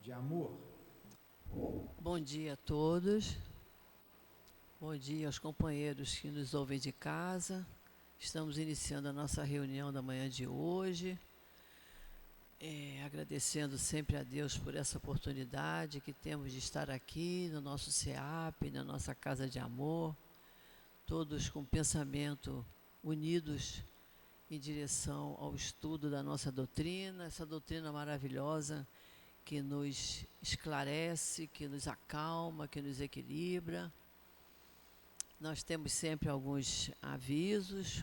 de amor. Bom dia a todos. Bom dia aos companheiros que nos ouvem de casa. Estamos iniciando a nossa reunião da manhã de hoje. Agradecendo sempre a Deus por essa oportunidade que temos de estar aqui no nosso CEAP, na nossa casa de amor, todos com pensamento unidos em direção ao estudo da nossa doutrina, essa doutrina maravilhosa que nos esclarece, que nos acalma, que nos equilibra. Nós temos sempre alguns avisos,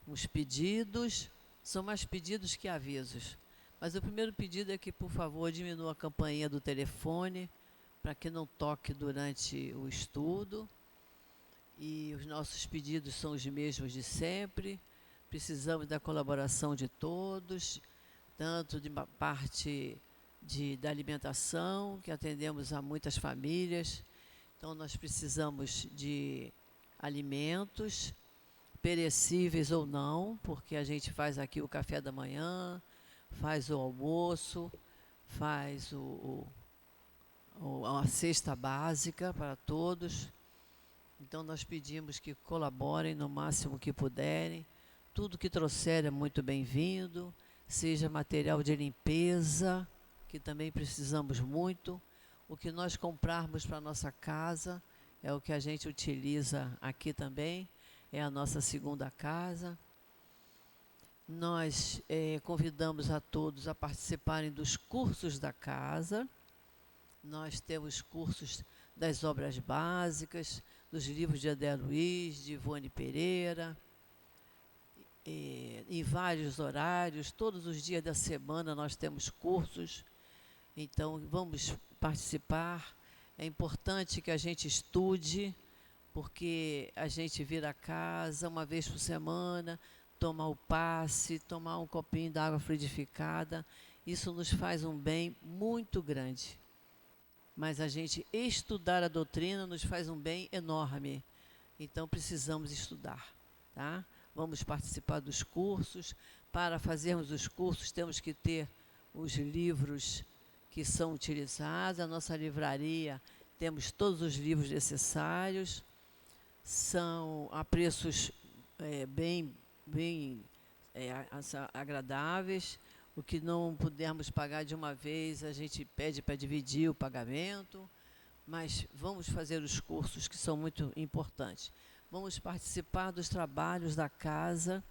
uns pedidos, são mais pedidos que avisos. Mas o primeiro pedido é que, por favor, diminua a campainha do telefone para que não toque durante o estudo. E os nossos pedidos são os mesmos de sempre. Precisamos da colaboração de todos, tanto de uma parte da alimentação, que atendemos a muitas famílias. Então, nós precisamos de alimentos, perecíveis ou não, porque a gente faz aqui o café da manhã, faz o almoço, faz a cesta básica para todos. Então, nós pedimos que colaborem no máximo que puderem. Tudo que trouxer é muito bem-vindo, seja material de limpeza, que também precisamos muito. O que nós comprarmos para a nossa casa é o que a gente utiliza aqui também, é a nossa segunda casa. Nós convidamos a todos a participarem dos cursos da casa. Nós temos cursos das obras básicas, dos livros de André Luiz, de Ivone Pereira, em vários horários, todos os dias da semana nós temos cursos. Então, vamos participar. É importante que a gente estude, porque a gente vir a casa uma vez por semana, tomar o passe, tomar um copinho de água fluidificada, isso nos faz um bem muito grande. Mas a gente estudar a doutrina nos faz um bem enorme. Então, precisamos estudar, tá? Vamos participar dos cursos. Para fazermos os cursos, temos que ter os livros que são utilizados. A nossa livraria, temos todos os livros necessários. São a preços bem agradáveis. O que não pudermos pagar de uma vez, a gente pede para dividir o pagamento. Mas vamos fazer os cursos que são muito importantes. Vamos participar dos trabalhos da casa.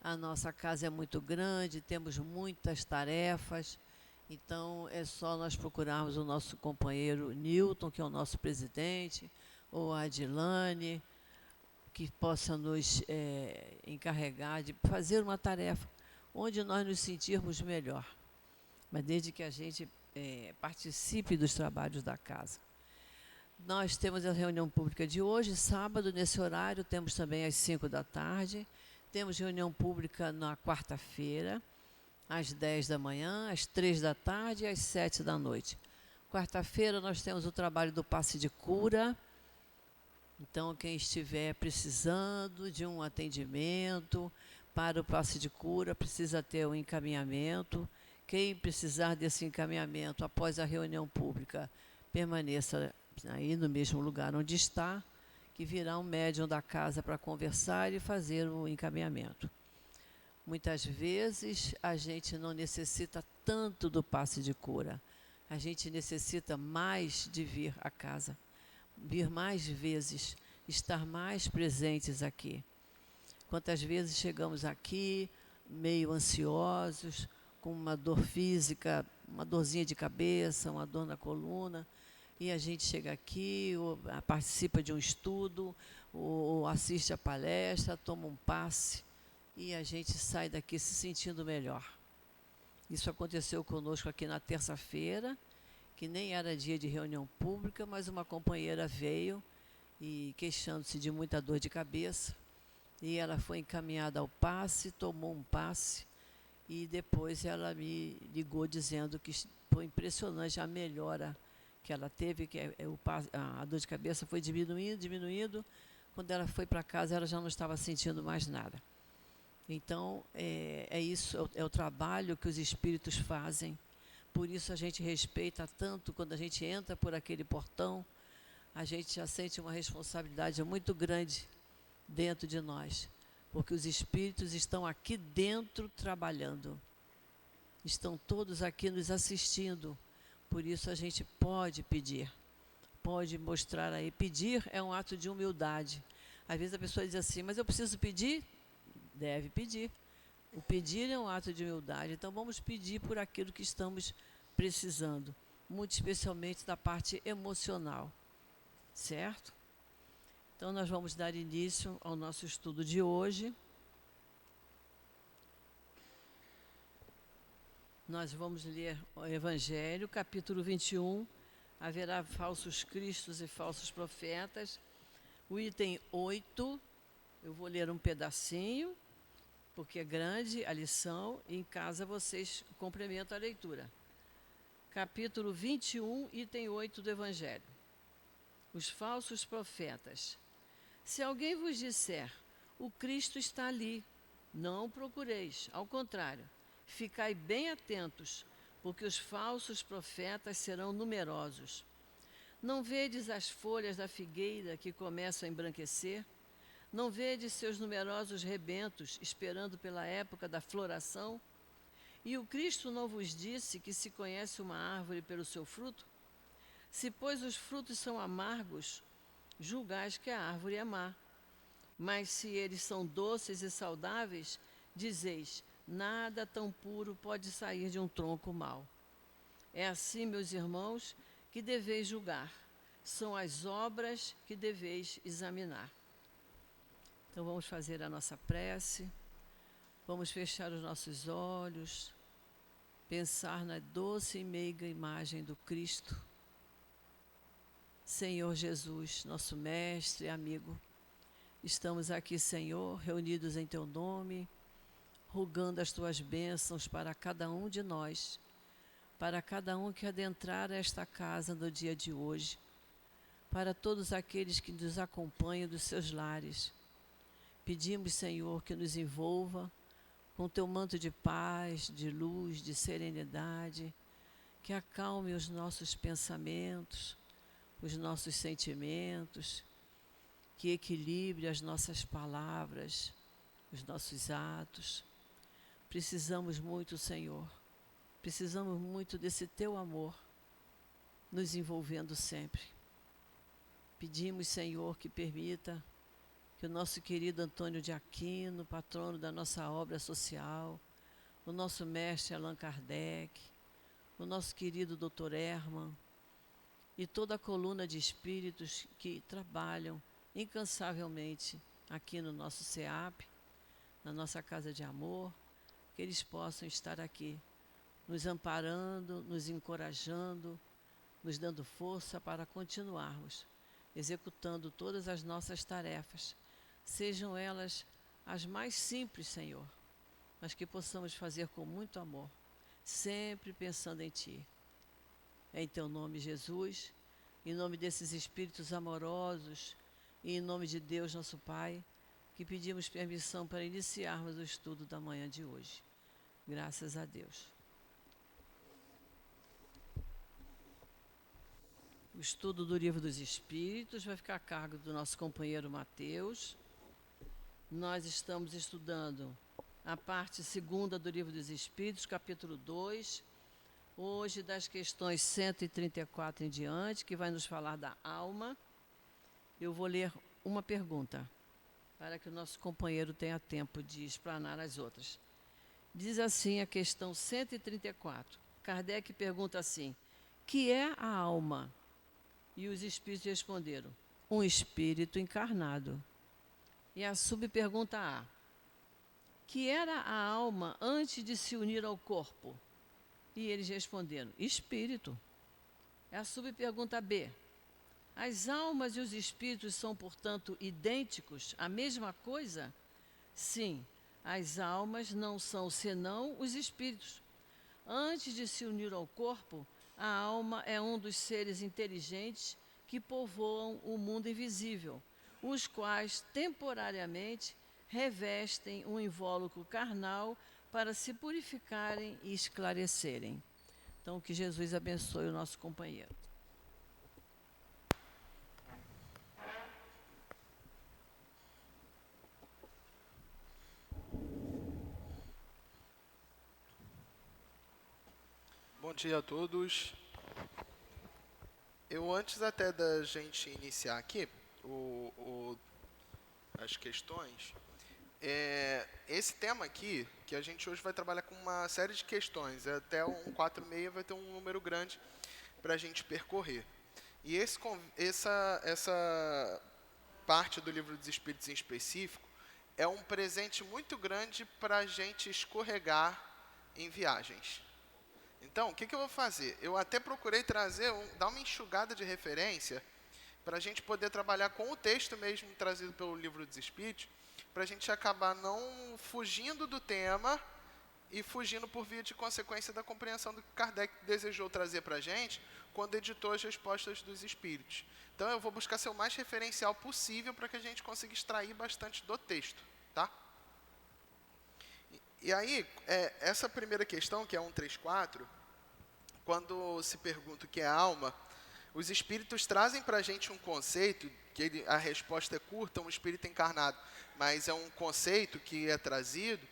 A nossa casa é muito grande, temos muitas tarefas. Então, é só nós procurarmos o nosso companheiro Newton, que é o nosso presidente, ou a Adilane, que possa nos encarregar de fazer uma tarefa onde nós nos sentirmos melhor. Mas desde que a gente participe dos trabalhos da casa. Nós temos a reunião pública de hoje, sábado, nesse horário, temos também às 5 da tarde. Temos reunião pública na quarta-feira, às 10 da manhã, às 3 da tarde e às 7 da noite. Quarta-feira nós temos o trabalho do passe de cura. Então, quem estiver precisando de um atendimento para o passe de cura, precisa ter um encaminhamento. Quem precisar desse encaminhamento após a reunião pública, permaneça aí no mesmo lugar onde está, que virá um médium da casa para conversar e fazer o encaminhamento. Muitas vezes a gente não necessita tanto do passe de cura. A gente necessita mais de vir à casa, vir mais vezes, estar mais presentes aqui. Quantas vezes chegamos aqui meio ansiosos, com uma dor física, uma dorzinha de cabeça, uma dor na coluna, e a gente chega aqui, ou participa de um estudo, ou assiste a palestra, toma um passe, e a gente sai daqui se sentindo melhor. Isso aconteceu conosco aqui na terça-feira, que nem era dia de reunião pública, mas uma companheira veio e queixando-se de muita dor de cabeça, e ela foi encaminhada ao passe, tomou um passe, e depois ela me ligou dizendo que foi impressionante a melhora que ela teve, que a dor de cabeça foi diminuindo. Quando ela foi para casa, ela já não estava sentindo mais nada. Então, isso, é o trabalho que os espíritos fazem Por isso a gente respeita tanto quando a gente entra por aquele portão, a gente já sente uma responsabilidade muito grande dentro de nós, porque os espíritos estão aqui dentro trabalhando, estão todos aqui nos assistindo, por isso a gente pode pedir, pode mostrar aí. Pedir é um ato de humildade. Às vezes a pessoa diz assim, mas eu preciso pedir? Deve pedir. O pedir é um ato de humildade, então vamos pedir por aquilo que estamos precisando, muito especialmente da parte emocional, certo? Então nós vamos dar início ao nosso estudo de hoje. Nós vamos ler o Evangelho, capítulo 21, haverá falsos cristos e falsos profetas. O item 8, eu vou ler um pedacinho, porque é grande a lição, e em casa vocês complementam a leitura. Capítulo 21, item 8 do Evangelho. Os falsos profetas. Se alguém vos disser, o Cristo está ali, não o procureis, ao contrário, ficai bem atentos, porque os falsos profetas serão numerosos. Não vedes as folhas da figueira que começam a embranquecer? Não vedes seus numerosos rebentos esperando pela época da floração? E o Cristo não vos disse que se conhece uma árvore pelo seu fruto? Se, pois, os frutos são amargos, julgais que a árvore é má. Mas se eles são doces e saudáveis, dizeis, nada tão puro pode sair de um tronco mau. É assim, meus irmãos, que deveis julgar. São as obras que deveis examinar. Então vamos fazer a nossa prece, vamos fechar os nossos olhos, pensar na doce e meiga imagem do Cristo. Senhor Jesus, nosso mestre e amigo, estamos aqui, Senhor, reunidos em Teu nome, rogando as Tuas bênçãos para cada um de nós, para cada um que adentrar esta casa no dia de hoje, para todos aqueles que nos acompanham dos seus lares. Pedimos, Senhor, que nos envolva com Teu manto de paz, de luz, de serenidade, que acalme os nossos pensamentos, os nossos sentimentos, que equilibre as nossas palavras, os nossos atos. Precisamos muito, Senhor, precisamos muito desse Teu amor nos envolvendo sempre. Pedimos, Senhor, que permita que o nosso querido Antônio de Aquino, patrono da nossa obra social, o nosso mestre Allan Kardec, o nosso querido Dr. Herman e toda a coluna de espíritos que trabalham incansavelmente aqui no nosso SEAP, na nossa Casa de Amor, que eles possam estar aqui, nos amparando, nos encorajando, nos dando força para continuarmos executando todas as nossas tarefas, sejam elas as mais simples, Senhor, mas que possamos fazer com muito amor, sempre pensando em Ti. Em Teu nome, Jesus, em nome desses espíritos amorosos e em nome de Deus, nosso Pai, que pedimos permissão para iniciarmos o estudo da manhã de hoje. Graças a Deus. O estudo do Livro dos Espíritos vai ficar a cargo do nosso companheiro Mateus. Nós estamos estudando a parte 2ª do Livro dos Espíritos, capítulo 2, hoje das questões 134 em diante, que vai nos falar da alma. Eu vou ler uma pergunta, para que o nosso companheiro tenha tempo de explanar as outras. Diz assim a questão 134. Kardec pergunta assim, que é a alma? E os espíritos responderam, um espírito encarnado. E a subpergunta A, que era a alma antes de se unir ao corpo? E eles responderam, espírito. É a subpergunta B, as almas e os espíritos são, portanto, idênticos, a mesma coisa? Sim, as almas não são senão os espíritos. Antes de se unir ao corpo, a alma é um dos seres inteligentes que povoam o mundo invisível, os quais temporariamente revestem um invólucro carnal para se purificarem e esclarecerem. Então, que Jesus abençoe o nosso companheiro. Bom dia a todos. Antes até da gente iniciar aqui as questões, esse tema aqui, que a gente hoje vai trabalhar com uma série de questões, até um 4,6 vai ter um número grande para a gente percorrer. E essa parte do Livro dos Espíritos em específico é um presente muito grande para a gente escorregar em viagens. Então, o que eu vou fazer? Eu até procurei dar uma enxugada de referência para a gente poder trabalhar com o texto mesmo trazido pelo Livro dos Espíritos, para a gente acabar não fugindo do tema e fugindo por via de consequência da compreensão do que Kardec desejou trazer para a gente quando editou as respostas dos Espíritos. Então, eu vou buscar ser o mais referencial possível para que a gente consiga extrair bastante do texto, tá? E aí, essa primeira questão, que é 134, quando se pergunta o que é alma, os espíritos trazem para a gente um conceito, que a resposta é curta, um espírito encarnado, mas é um conceito que é trazido,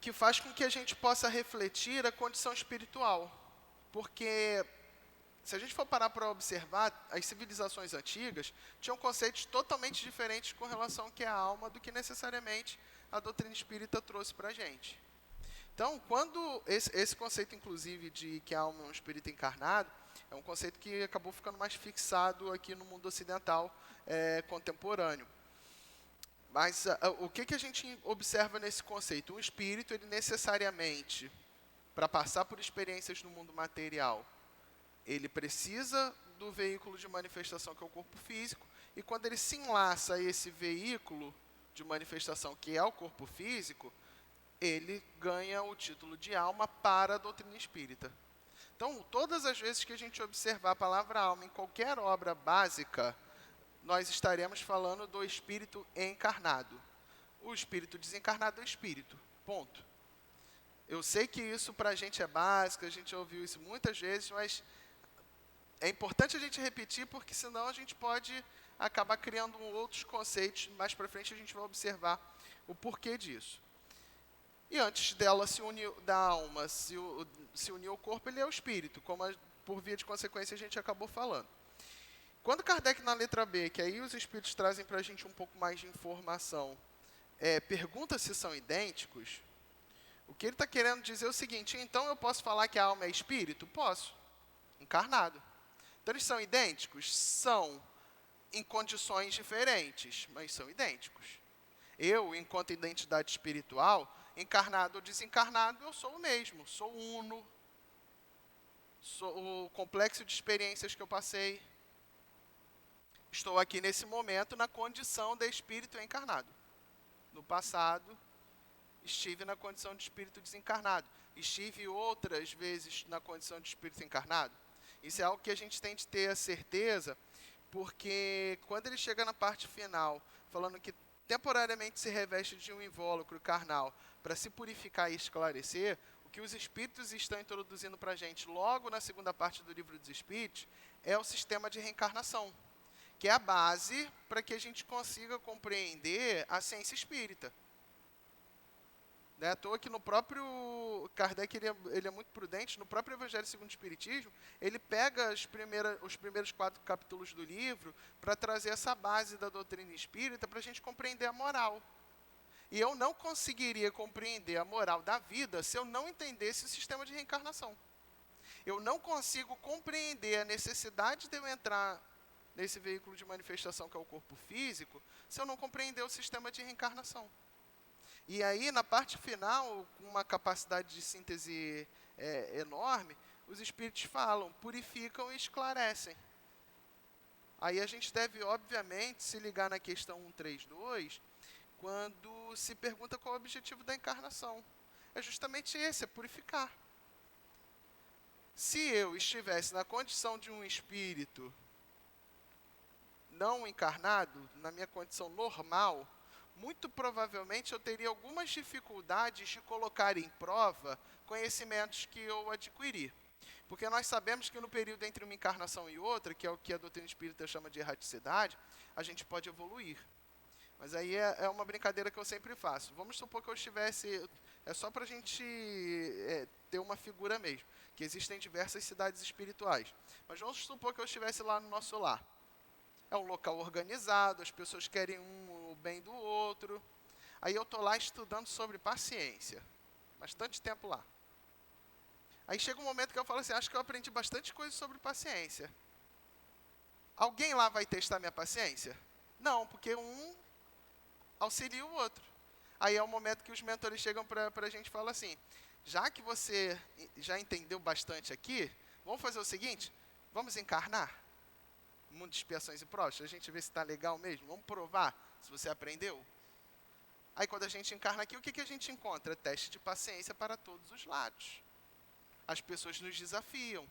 que faz com que a gente possa refletir a condição espiritual. Porque, se a gente for parar para observar, as civilizações antigas tinham conceitos totalmente diferentes com relação ao que é a alma do que necessariamente a doutrina espírita trouxe para a gente. Então, quando esse conceito, inclusive, de que a alma é um espírito encarnado, é um conceito que acabou ficando mais fixado aqui no mundo ocidental contemporâneo. Mas o que a gente observa nesse conceito? Um espírito, ele necessariamente, para passar por experiências no mundo material, ele precisa do veículo de manifestação, que é o corpo físico, e quando ele se enlaça a esse veículo de manifestação, que é o corpo físico, ele ganha o título de alma para a doutrina espírita. Então, todas as vezes que a gente observar a palavra alma em qualquer obra básica, nós estaremos falando do espírito encarnado. O espírito desencarnado é o espírito, ponto. Eu sei que isso para a gente é básico, a gente já ouviu isso muitas vezes, mas é importante a gente repetir, porque senão a gente pode acabar criando outros conceitos. Mais para frente a gente vai observar o porquê disso. E antes dela da alma se unir ao corpo, ele é o espírito, como por via de consequência a gente acabou falando. Quando Kardec, na letra B, que aí os espíritos trazem para a gente um pouco mais de informação, pergunta se são idênticos, o que ele está querendo dizer é o seguinte: então eu posso falar que a alma é espírito? Posso, encarnado. Então eles são idênticos? São, em condições diferentes, mas são idênticos. Eu, enquanto identidade espiritual, encarnado ou desencarnado, eu sou o mesmo, sou uno, sou o complexo de experiências que eu passei. Estou aqui nesse momento na condição de espírito encarnado. No passado, estive na condição de espírito desencarnado. Estive outras vezes na condição de espírito encarnado. Isso é algo que a gente tem de ter a certeza, porque quando ele chega na parte final, falando que temporariamente se reveste de um invólucro carnal para se purificar e esclarecer, o que os espíritos estão introduzindo para a gente logo na segunda parte do Livro dos Espíritos é o sistema de reencarnação, que é a base para que a gente consiga compreender a ciência espírita. Não é à toa que no próprio Kardec, ele é muito prudente, no próprio Evangelho segundo o Espiritismo, ele pega os primeiros 4 capítulos do livro para trazer essa base da doutrina espírita para a gente compreender a moral. E eu não conseguiria compreender a moral da vida se eu não entendesse o sistema de reencarnação. Eu não consigo compreender a necessidade de eu entrar nesse veículo de manifestação que é o corpo físico se eu não compreender o sistema de reencarnação. E aí, na parte final, com uma capacidade de síntese enorme, os espíritos falam, purificam e esclarecem. Aí a gente deve, obviamente, se ligar na questão 132, quando se pergunta qual é o objetivo da encarnação. É justamente esse, é purificar. Se eu estivesse na condição de um espírito não encarnado, na minha condição normal, muito provavelmente eu teria algumas dificuldades de colocar em prova conhecimentos que eu adquiri. Porque nós sabemos que no período entre uma encarnação e outra, que é o que a doutrina espírita chama de erraticidade, a gente pode evoluir. Mas aí é uma brincadeira que eu sempre faço. Vamos supor que eu estivesse... É só para a gente ter uma figura mesmo. Que existem diversas cidades espirituais. Mas vamos supor que eu estivesse lá no nosso lar. É um local organizado, as pessoas querem o bem do outro. Aí eu estou lá estudando sobre paciência. Bastante tempo lá. Aí chega um momento que eu falo assim, acho que eu aprendi bastante coisa sobre paciência. Alguém lá vai testar minha paciência? Não, porque um auxilia o outro. Aí é o momento que os mentores chegam para a gente e falam assim, já que você já entendeu bastante aqui, vamos fazer o seguinte, vamos encarnar? Mundo de expiações e provas, a gente vê se está legal mesmo, vamos provar se você aprendeu. Aí quando a gente encarna aqui, o que a gente encontra? Teste de paciência para todos os lados. As pessoas nos desafiam.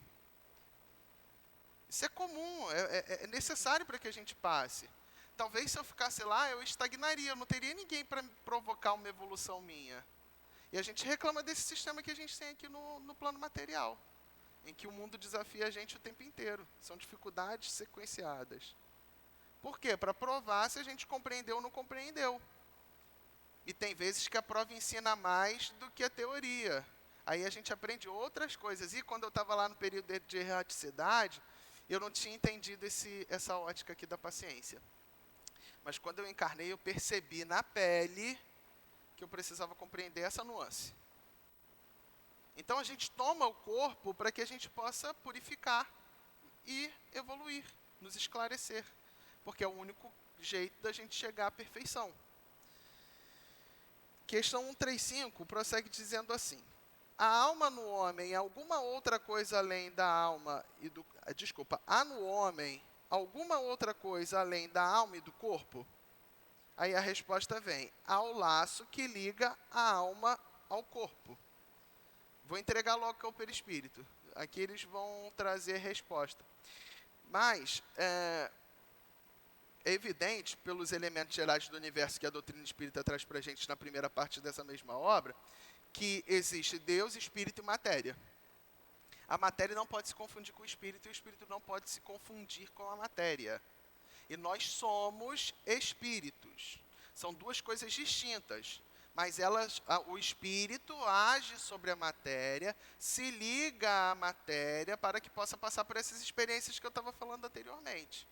Isso é comum, é necessário para que a gente passe. Talvez se eu ficasse lá, eu estagnaria, eu não teria ninguém para provocar uma evolução minha. E a gente reclama desse sistema que a gente tem aqui no plano material, em que o mundo desafia a gente o tempo inteiro. São dificuldades sequenciadas. Por quê? Para provar se a gente compreendeu ou não compreendeu. E tem vezes que a prova ensina mais do que a teoria. Aí a gente aprende outras coisas. E quando eu estava lá no período de erraticidade, eu não tinha entendido essa ótica aqui da paciência. Mas quando eu encarnei, eu percebi na pele que eu precisava compreender essa nuance. Então a gente toma o corpo para que a gente possa purificar e evoluir, nos esclarecer. Porque é o único jeito da gente chegar à perfeição. Questão 135 prossegue dizendo assim. A alma no homem é alguma outra coisa além da alma e do... Desculpa, há no homem alguma outra coisa além da alma e do corpo? Aí a resposta vem, ao laço que liga a alma ao corpo. Vou entregar logo ao perispírito. Aqui eles vão trazer resposta. Mas é evidente, pelos elementos gerais do universo que a doutrina espírita traz para a gente na primeira parte dessa mesma obra, que existe Deus, Espírito e matéria. A matéria não pode se confundir com o Espírito, e o Espírito não pode se confundir com a matéria. E nós somos espíritos. São duas coisas distintas. Mas o espírito age sobre a matéria, se liga à matéria para que possa passar por essas experiências que eu estava falando anteriormente.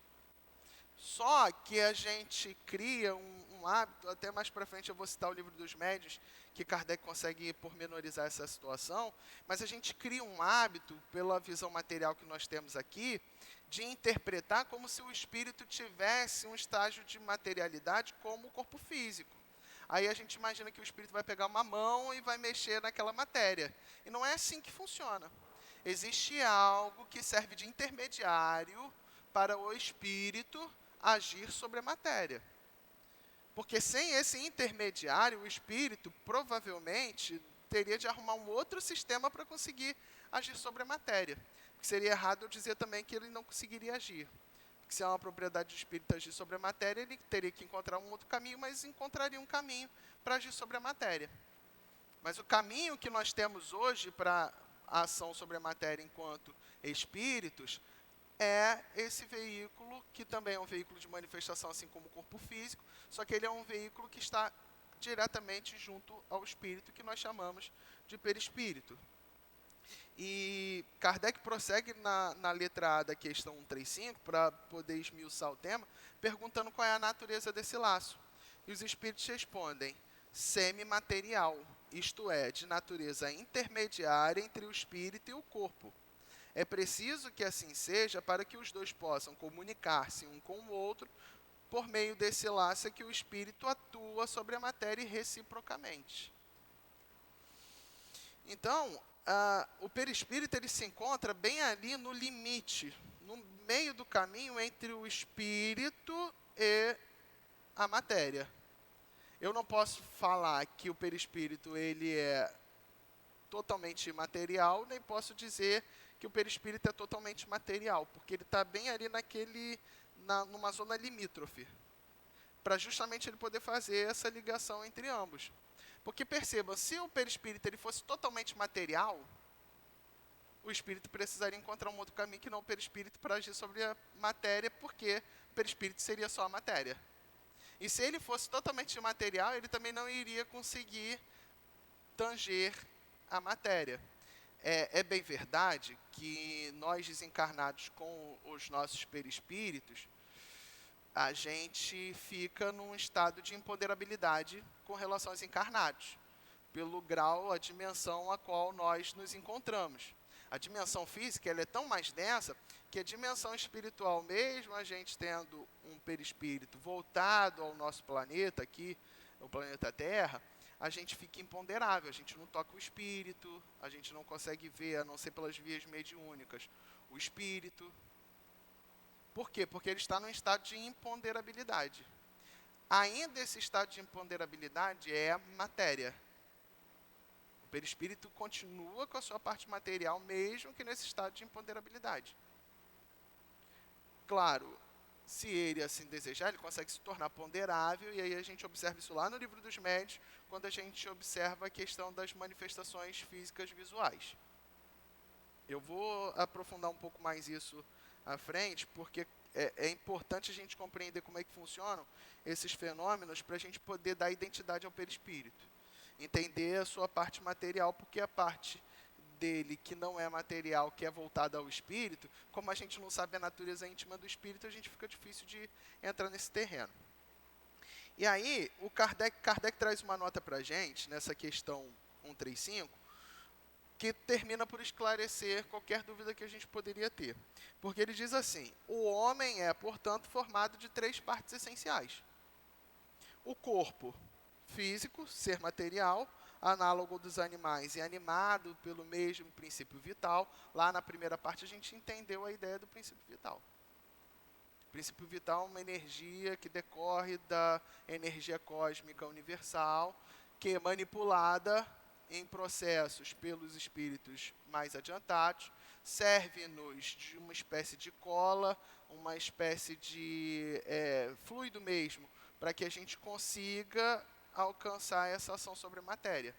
Só que a gente cria um hábito, até mais para frente eu vou citar o livro dos médiuns, que Kardec consegue pormenorizar essa situação, mas a gente cria um hábito, pela visão material que nós temos aqui, de interpretar como se o espírito tivesse um estágio de materialidade como o corpo físico. Aí a gente imagina que o espírito vai pegar uma mão e vai mexer naquela matéria. E não é assim que funciona. Existe algo que serve de intermediário para o espírito agir sobre a matéria. Porque sem esse intermediário, o espírito provavelmente teria de arrumar um outro sistema para conseguir agir sobre a matéria. Porque seria errado eu dizer também que ele não conseguiria agir. Porque se é uma propriedade do espírito agir sobre a matéria, ele teria que encontrar um outro caminho, mas encontraria um caminho para agir sobre a matéria. Mas o caminho que nós temos hoje para a ação sobre a matéria enquanto espíritos é esse veículo, que também é um veículo de manifestação, assim como o corpo físico, só que ele é um veículo que está diretamente junto ao espírito, que nós chamamos de perispírito. E Kardec prossegue na letra A da questão 135, para poder esmiuçar o tema, perguntando qual é a natureza desse laço. E os espíritos respondem, semimaterial, isto é, de natureza intermediária entre o espírito e o corpo. É preciso que assim seja para que os dois possam comunicar-se um com o outro, por meio desse laço que o espírito atua sobre a matéria reciprocamente. Então, o perispírito ele se encontra bem ali no limite, no meio do caminho entre o espírito e a matéria. Eu não posso falar que o perispírito ele é totalmente imaterial, nem posso dizer que o perispírito é totalmente material, porque ele está bem ali numa zona limítrofe, para justamente ele poder fazer essa ligação entre ambos. Porque perceba, se o perispírito ele fosse totalmente material, o espírito precisaria encontrar um outro caminho que não o perispírito para agir sobre a matéria, porque o perispírito seria só a matéria. E se ele fosse totalmente imaterial, ele também não iria conseguir tanger a matéria. É bem verdade que nós desencarnados com os nossos perispíritos, a gente fica num estado de imponderabilidade com relação aos encarnados, pelo grau, a dimensão a qual nós nos encontramos. A dimensão física ela é tão mais densa que a dimensão espiritual, mesmo a gente tendo um perispírito voltado ao nosso planeta aqui, o planeta Terra, a gente fica imponderável, a gente não toca o espírito, a gente não consegue ver, a não ser pelas vias mediúnicas, o espírito. Por quê? Porque ele está num estado de imponderabilidade. Ainda esse estado de imponderabilidade é a matéria. O perispírito continua com a sua parte material, mesmo que nesse estado de imponderabilidade. Claro, se ele assim desejar, ele consegue se tornar ponderável, e aí a gente observa isso lá no Livro dos Médiuns, quando a gente observa a questão das manifestações físicas visuais. Eu vou aprofundar um pouco mais isso à frente, porque é importante a gente compreender como é que funcionam esses fenômenos para a gente poder dar identidade ao perispírito. Entender a sua parte material, porque a parte dele que não é material, que é voltada ao espírito, como a gente não sabe a natureza íntima do espírito, a gente fica difícil de entrar nesse terreno. E aí, o Kardec traz uma nota para a gente, nessa questão 135, que termina por esclarecer qualquer dúvida que a gente poderia ter. Porque ele diz assim: o homem é, portanto, formado de 3 partes essenciais. O corpo físico, ser material, análogo dos animais e animado pelo mesmo princípio vital. Lá na primeira parte a gente entendeu a ideia do princípio vital. O princípio vital é uma energia que decorre da energia cósmica universal, que é manipulada em processos pelos espíritos mais adiantados, serve-nos de uma espécie de cola, uma espécie de fluido mesmo, para que a gente consiga alcançar essa ação sobre a matéria.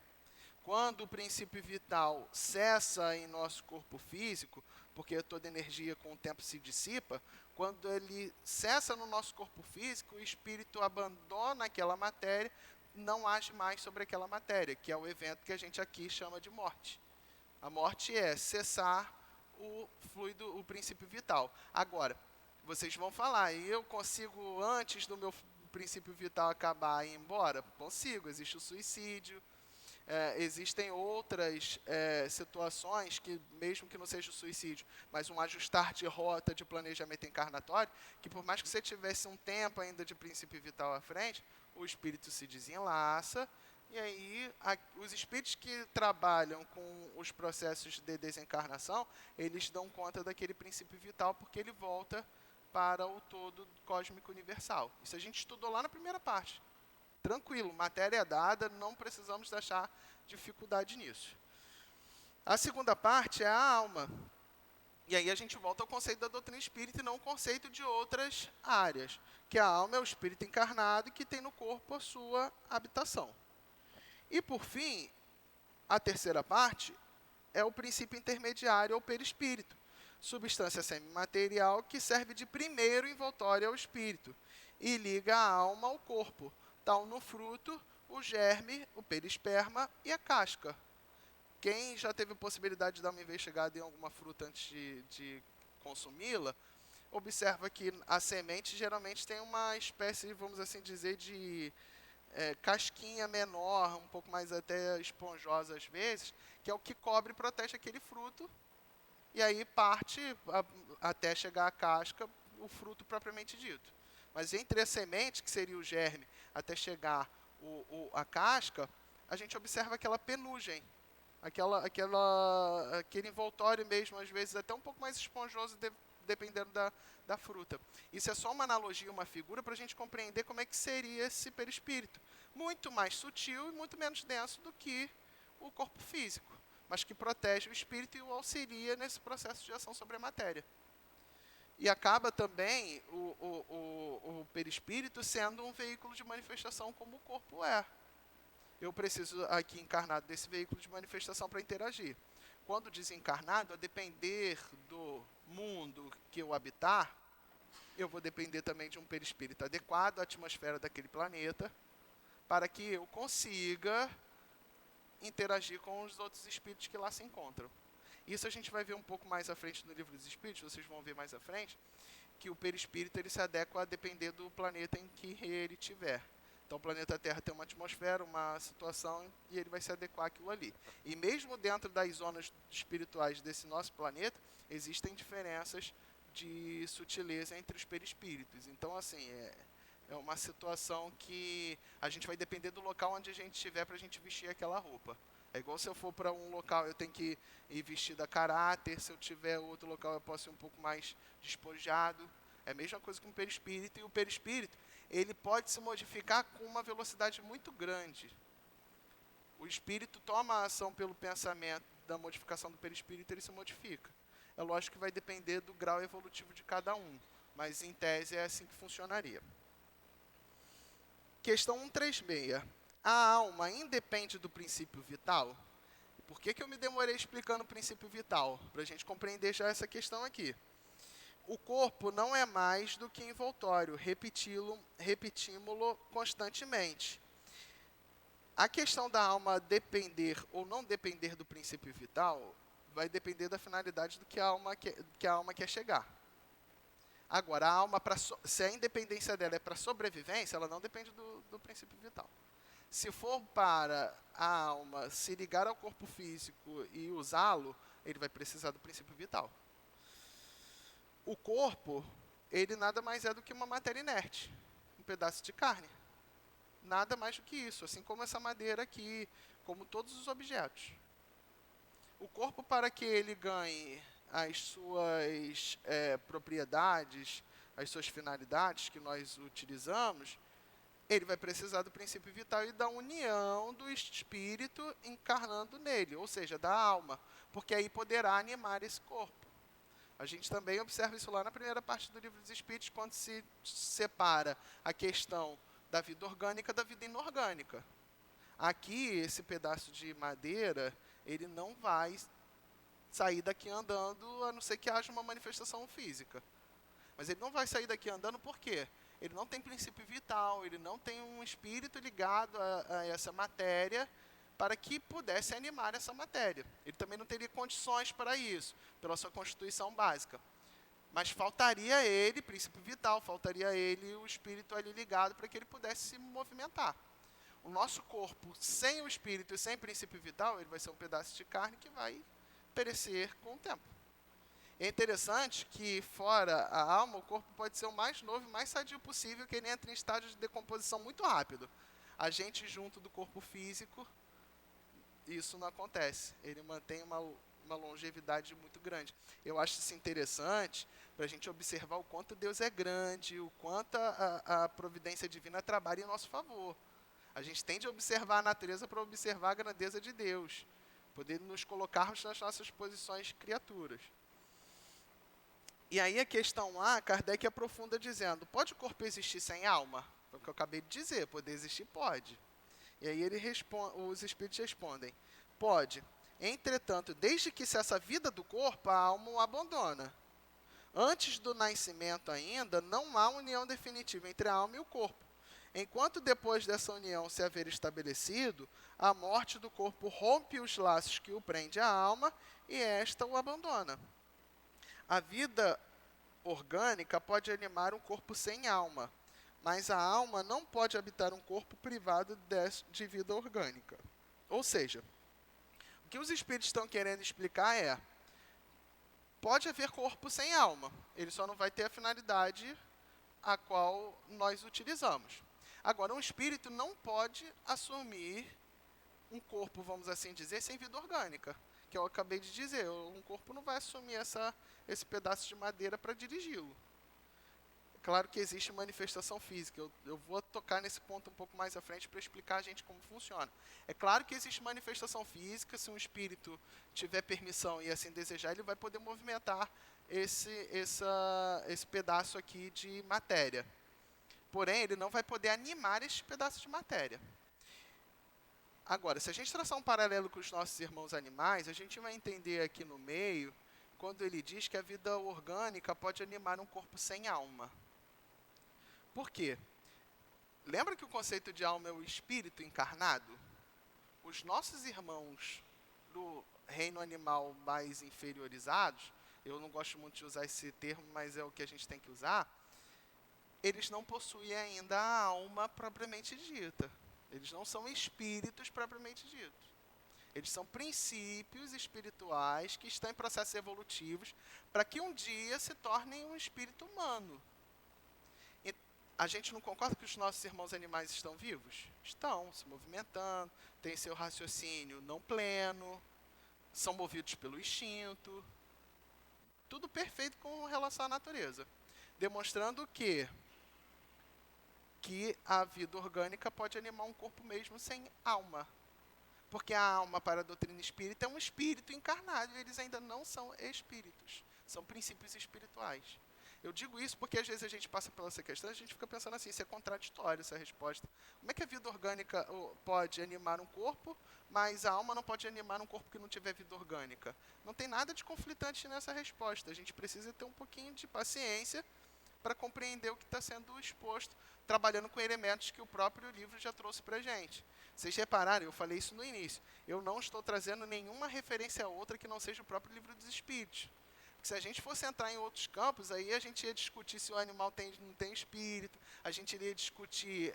Quando o princípio vital cessa em nosso corpo físico, porque toda energia com o tempo se dissipa, quando ele cessa no nosso corpo físico, o espírito abandona aquela matéria, não age mais sobre aquela matéria, que é o evento que a gente aqui chama de morte. A morte é cessar o fluido, o princípio vital. Agora, vocês vão falar, e eu consigo, antes do meu princípio vital acabar e ir embora? Consigo, existe o suicídio, existem outras situações que, mesmo que não seja o suicídio, mas um ajustar de rota de planejamento encarnatório, que por mais que você tivesse um tempo ainda de princípio vital à frente, o espírito se desenlaça, e aí os espíritos que trabalham com os processos de desencarnação, eles dão conta daquele princípio vital, porque ele volta para o todo cósmico universal. Isso a gente estudou lá na primeira parte. Tranquilo, matéria dada, não precisamos achar dificuldade nisso. A segunda parte é a alma. E aí a gente volta ao conceito da doutrina espírita e não ao conceito de outras áreas. Que a alma é o espírito encarnado que tem no corpo a sua habitação. E por fim, a terceira parte é o princípio intermediário ou perispírito. Substância semimaterial que serve de primeiro envoltório ao espírito e liga a alma ao corpo, tal no fruto, o germe, o perisperma e a casca. Quem já teve a possibilidade de dar uma investigada em alguma fruta antes de consumi-la, observa que a semente geralmente tem uma espécie, vamos assim dizer, de casquinha menor, um pouco mais até esponjosa às vezes, que é o que cobre e protege aquele fruto, e aí parte até chegar à casca, o fruto propriamente dito. Mas entre a semente, que seria o germe, até chegar a casca, a gente observa aquela penugem, aquele envoltório mesmo, às vezes até um pouco mais esponjoso, dependendo da fruta. Isso é só uma analogia, uma figura, para a gente compreender como é que seria esse perispírito. Muito mais sutil e muito menos denso do que o corpo físico, mas que protege o espírito e o auxilia nesse processo de ação sobre a matéria. E acaba também o perispírito sendo um veículo de manifestação como o corpo é. Eu preciso aqui encarnado desse veículo de manifestação para interagir. quando desencarnado, a depender do mundo que eu habitar, eu vou depender também de um perispírito adequado à atmosfera daquele planeta, para que eu consiga interagir com os outros espíritos que lá se encontram. Isso a gente vai ver um pouco mais à frente no livro dos espíritos, vocês vão ver mais à frente, que o perispírito ele se adequa a depender do planeta em que ele estiver. Então o planeta Terra tem uma atmosfera, uma situação, e ele vai se adequar àquilo ali. E mesmo dentro das zonas espirituais desse nosso planeta, existem diferenças de sutileza entre os perispíritos. Então, assim, é uma situação que a gente vai depender do local onde a gente estiver para a gente vestir aquela roupa. É igual se eu for para um local, eu tenho que ir vestido a caráter, se eu tiver outro local, eu posso ir um pouco mais despojado. É a mesma coisa com o perispírito, e o perispírito, ele pode se modificar com uma velocidade muito grande. O espírito toma a ação pelo pensamento da modificação do perispírito, ele se modifica. É lógico que vai depender do grau evolutivo de cada um, mas em tese é assim que funcionaria. Questão 136. A alma independe do princípio vital? Por que eu me demorei explicando o princípio vital? Para a gente compreender já essa questão aqui. O corpo não é mais do que envoltório, repetimos-lo constantemente. A questão da alma depender ou não depender do princípio vital vai depender da finalidade do que a alma quer chegar. Agora, a alma, se a independência dela é para sobrevivência, ela não depende do princípio vital. Se for para a alma se ligar ao corpo físico e usá-lo, ele vai precisar do princípio vital. O corpo, ele nada mais é do que uma matéria inerte, um pedaço de carne. Nada mais do que isso, assim como essa madeira aqui, como todos os objetos. O corpo, para que ele ganhe as suas propriedades, as suas finalidades que nós utilizamos, ele vai precisar do princípio vital e da união do espírito encarnando nele, ou seja, da alma, porque aí poderá animar esse corpo. A gente também observa isso lá na primeira parte do livro dos Espíritos, quando se separa a questão da vida orgânica da vida inorgânica. Aqui, esse pedaço de madeira, ele não vai sair daqui andando, a não ser que haja uma manifestação física. Mas ele não vai sair daqui andando por quê? Ele não tem princípio vital, ele não tem um espírito ligado a essa matéria para que pudesse animar essa matéria. Ele também não teria condições para isso, pela sua constituição básica. Mas faltaria a ele, princípio vital, faltaria a ele o espírito ali ligado para que ele pudesse se movimentar. O nosso corpo, sem o espírito e sem princípio vital, ele vai ser um pedaço de carne que vai perecer com o tempo. É interessante que, fora a alma, o corpo pode ser o mais novo e mais sadio possível, que ele entra em estágio de decomposição muito rápido. A gente, junto do corpo físico, isso não acontece. Ele mantém uma longevidade muito grande. Eu acho isso interessante para a gente observar o quanto Deus é grande, o quanto a providência divina trabalha em nosso favor. A gente tem de observar a natureza para observar a grandeza de Deus, poder nos colocarmos nas nossas posições criaturas. E aí a questão A, Kardec aprofunda dizendo, pode o corpo existir sem alma? Foi o que eu acabei de dizer, poder existir pode. E aí os espíritos respondem, pode. Entretanto, desde que cessa a vida do corpo, a alma o abandona. Antes do nascimento ainda, não há união definitiva entre a alma e o corpo. Enquanto depois dessa união se haver estabelecido, a morte do corpo rompe os laços que o prende à alma e esta o abandona. A vida orgânica pode animar um corpo sem alma, mas a alma não pode habitar um corpo privado de vida orgânica. Ou seja, o que os espíritos estão querendo explicar é, pode haver corpo sem alma, ele só não vai ter a finalidade a qual nós utilizamos. Agora, um espírito não pode assumir um corpo, vamos assim dizer, sem vida orgânica, que eu acabei de dizer, um corpo não vai assumir esse pedaço de madeira para dirigi-lo. Claro que existe manifestação física, eu vou tocar nesse ponto um pouco mais à frente para explicar a gente como funciona. É claro que existe manifestação física, se um espírito tiver permissão e assim desejar, ele vai poder movimentar esse pedaço aqui de matéria. Porém, ele não vai poder animar este pedaço de matéria. Agora, se a gente traçar um paralelo com os nossos irmãos animais, a gente vai entender aqui no meio, quando ele diz que a vida orgânica pode animar um corpo sem alma. Por quê? Lembra que o conceito de alma é o espírito encarnado? Os nossos irmãos do reino animal mais inferiorizados, eu não gosto muito de usar esse termo, mas é o que a gente tem que usar, eles não possuem ainda a alma propriamente dita. Eles não são espíritos propriamente ditos. Eles são princípios espirituais que estão em processos evolutivos para que um dia se tornem um espírito humano. E a gente não concorda que os nossos irmãos animais estão vivos? Estão, se movimentando, têm seu raciocínio não pleno, são movidos pelo instinto. Tudo perfeito com relação à natureza. Demonstrando que a vida orgânica pode animar um corpo mesmo sem alma. Porque a alma, para a doutrina espírita, é um espírito encarnado, e eles ainda não são espíritos, são princípios espirituais. Eu digo isso porque às vezes a gente passa pela essa questão, a gente fica pensando assim, isso é contraditório, essa resposta. Como é que a vida orgânica pode animar um corpo, mas a alma não pode animar um corpo que não tiver vida orgânica? Não tem nada de conflitante nessa resposta, a gente precisa ter um pouquinho de paciência para compreender o que está sendo exposto, trabalhando com elementos que o próprio livro já trouxe para a gente. Vocês repararam, eu falei isso no início, eu não estou trazendo nenhuma referência a outra que não seja o próprio livro dos Espíritos. Porque se a gente fosse entrar em outros campos, aí a gente ia discutir se o animal não tem espírito, a gente iria discutir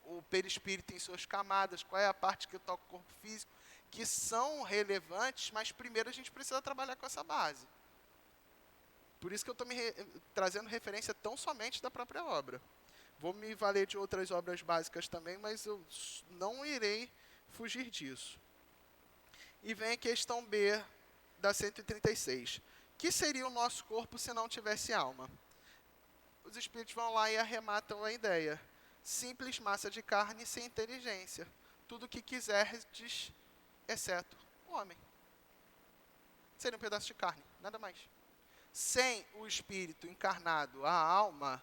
o perispírito em suas camadas, qual é a parte que toca o corpo físico, que são relevantes, mas primeiro a gente precisa trabalhar com essa base. Por isso que eu estou trazendo referência tão somente da própria obra. Vou me valer de outras obras básicas também, mas eu não irei fugir disso. E vem a questão B da 136. Que seria o nosso corpo se não tivesse alma? Os espíritos vão lá e arrematam a ideia. Simples massa de carne sem inteligência. Tudo o que quiserdes, exceto o homem. Seria um pedaço de carne, nada mais. Sem o espírito encarnado, a alma,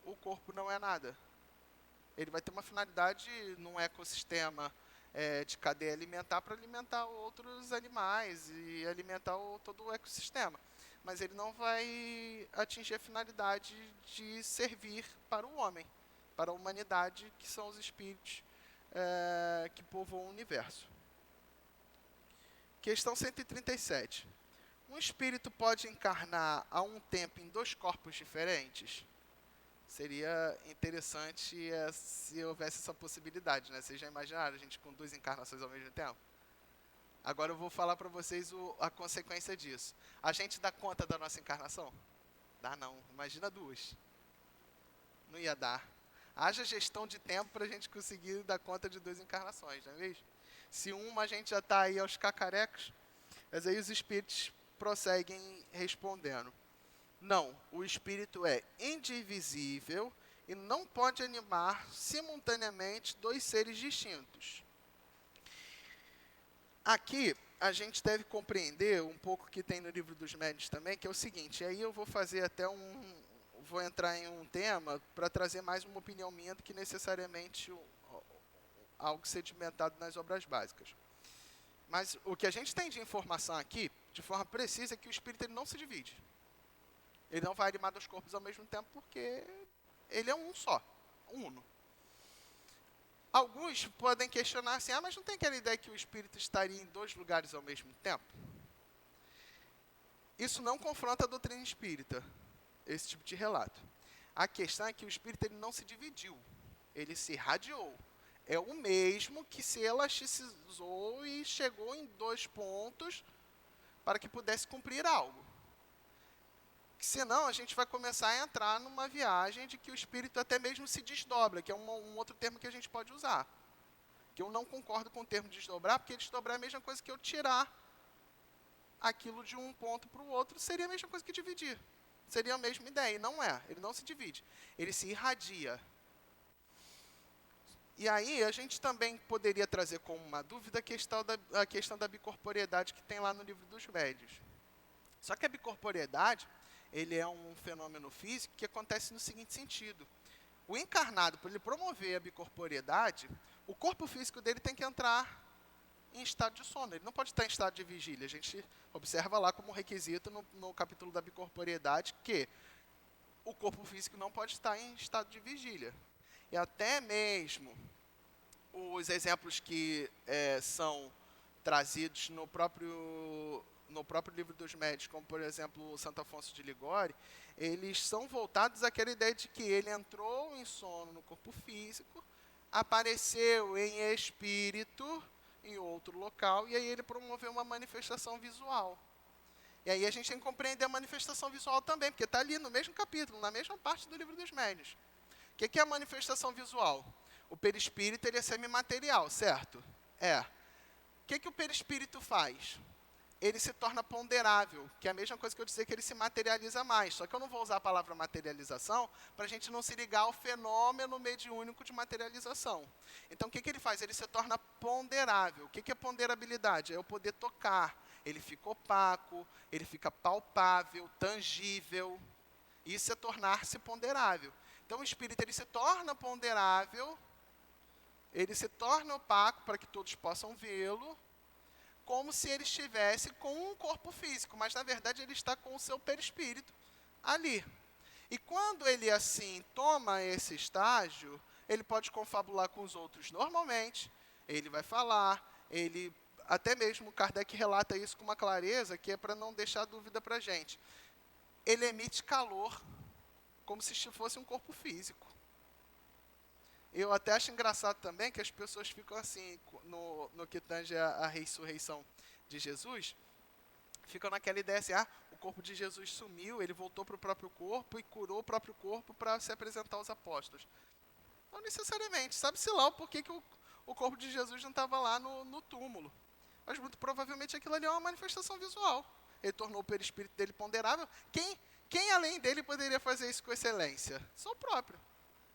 o corpo não é nada. Ele vai ter uma finalidade num ecossistema de cadeia alimentar para alimentar outros animais e alimentar todo o ecossistema. Mas ele não vai atingir a finalidade de servir para o homem, para a humanidade, que são os espíritos que povoam o universo. Questão 137. Um espírito pode encarnar a um tempo em 2 corpos diferentes? Seria interessante se houvesse essa possibilidade, né? Vocês já imaginaram a gente com 2 encarnações ao mesmo tempo? Agora eu vou falar para vocês a consequência disso. A gente dá conta da nossa encarnação? Dá não. Imagina 2. Não ia dar. Haja gestão de tempo para a gente conseguir dar conta de 2 encarnações, não é mesmo? Se uma a gente já está aí aos cacarecos, mas aí os espíritos prosseguem respondendo. Não, o espírito é indivisível e não pode animar simultaneamente 2 seres distintos. Aqui, a gente deve compreender um pouco que tem no livro dos médiuns também, que é o seguinte, aí eu vou fazer até vou entrar em um tema para trazer mais uma opinião minha do que necessariamente algo sedimentado nas obras básicas. Mas o que a gente tem de informação aqui, de forma precisa, é que o espírito ele não se divide. Ele não vai animar 2 corpos ao mesmo tempo porque ele é um só, uno. Alguns podem questionar assim, mas não tem aquela ideia que o espírito estaria em 2 lugares ao mesmo tempo? Isso não confronta a doutrina espírita, esse tipo de relato. A questão é que o espírito ele não se dividiu, ele se irradiou. É o mesmo que se elasticizou e chegou em 2 pontos para que pudesse cumprir algo. Senão, a gente vai começar a entrar numa viagem de que o espírito até mesmo se desdobra, que é um outro termo que a gente pode usar. Que eu não concordo com o termo desdobrar, porque desdobrar é a mesma coisa que eu tirar aquilo de um ponto para o outro, seria a mesma coisa que dividir. Seria a mesma ideia, e não é. Ele não se divide, ele se irradia. E aí, a gente também poderia trazer como uma dúvida a questão da bicorporiedade que tem lá no livro dos médiuns. Só que a bicorporiedade, ele é um fenômeno físico que acontece no seguinte sentido. O encarnado, para ele promover a bicorporiedade, o corpo físico dele tem que entrar em estado de sono. Ele não pode estar em estado de vigília. A gente observa lá como requisito no capítulo da bicorporeidade que o corpo físico não pode estar em estado de vigília. E até mesmo os exemplos que são trazidos no próprio livro dos médios, como por exemplo o Santo Afonso de Ligório, eles são voltados àquela ideia de que ele entrou em sono no corpo físico, apareceu em espírito em outro local, e aí ele promoveu uma manifestação visual. E aí a gente tem que compreender a manifestação visual também, porque está ali no mesmo capítulo, na mesma parte do livro dos médiuns. O que é a manifestação visual? O perispírito ele é semimaterial, certo? É. O que o perispírito faz? Ele se torna ponderável, que é a mesma coisa que eu dizer que ele se materializa mais. Só que eu não vou usar a palavra materialização para a gente não se ligar ao fenômeno mediúnico de materialização. Então, o que ele faz? Ele se torna ponderável. O que é ponderabilidade? É eu poder tocar. Ele fica opaco, ele fica palpável, tangível. Isso é tornar-se ponderável. Então, o espírito ele se torna ponderável, ele se torna opaco para que todos possam vê-lo, como se ele estivesse com um corpo físico, mas na verdade ele está com o seu perispírito ali. E quando ele assim toma esse estágio, ele pode confabular com os outros normalmente, ele vai falar, ele até mesmo Kardec relata isso com uma clareza que é para não deixar dúvida para a gente. Ele emite calor, como se fosse um corpo físico. Eu até acho engraçado também que as pessoas ficam assim, no que tange a ressurreição de Jesus, ficam naquela ideia assim, o corpo de Jesus sumiu, ele voltou para o próprio corpo e curou o próprio corpo para se apresentar aos apóstolos. Não necessariamente, sabe-se lá o porquê que o corpo de Jesus não estava lá no túmulo. Mas muito provavelmente aquilo ali é uma manifestação visual. Ele tornou o perispírito dele ponderável. Quem além dele poderia fazer isso com excelência? Só o próprio.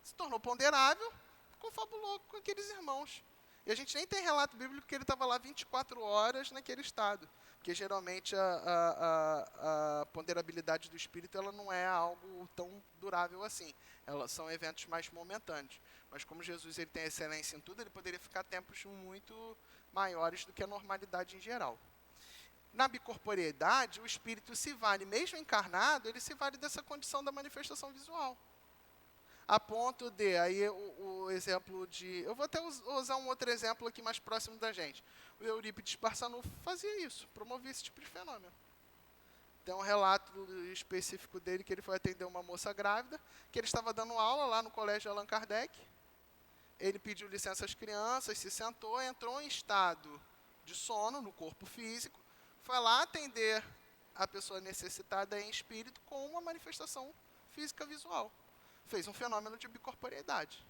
Se tornou ponderável, confabulou com aqueles irmãos. E a gente nem tem relato bíblico que ele estava lá 24 horas naquele estado. Porque geralmente a ponderabilidade do espírito ela não é algo tão durável assim. São eventos mais momentâneos. Mas como Jesus ele tem excelência em tudo, ele poderia ficar tempos muito maiores do que a normalidade em geral. Na bicorporeidade, o espírito se vale, mesmo encarnado, ele se vale dessa condição da manifestação visual. A ponto de, aí o exemplo de... Eu vou até usar um outro exemplo aqui mais próximo da gente. O Eurípides Barçanufo fazia isso, promovia esse tipo de fenômeno. Tem um relato específico dele que ele foi atender uma moça grávida, que ele estava dando aula lá no colégio Allan Kardec. Ele pediu licença às crianças, se sentou, entrou em estado de sono no corpo físico, foi lá atender a pessoa necessitada em espírito com uma manifestação física visual. Fez um fenômeno de bicorporeidade.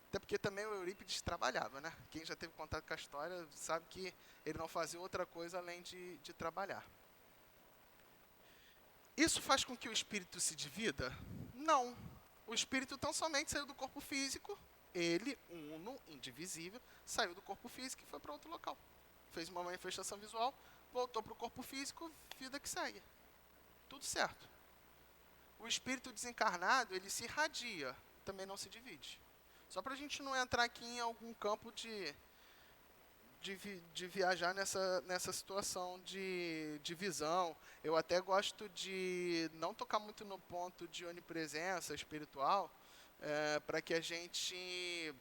Até porque também o Eurípides trabalhava, né? Quem já teve contato com a história sabe que ele não fazia outra coisa além de trabalhar. Isso faz com que o espírito se divida? Não. O espírito tão somente saiu do corpo físico, ele, uno, indivisível, saiu do corpo físico e foi para outro local. Fez uma manifestação visual, voltou para o corpo físico, vida que segue. Tudo certo. O espírito desencarnado, ele se irradia, também não se divide. Só para a gente não entrar aqui em algum campo de viajar nessa situação de visão. Eu até gosto de não tocar muito no ponto de onipresença espiritual, para que a gente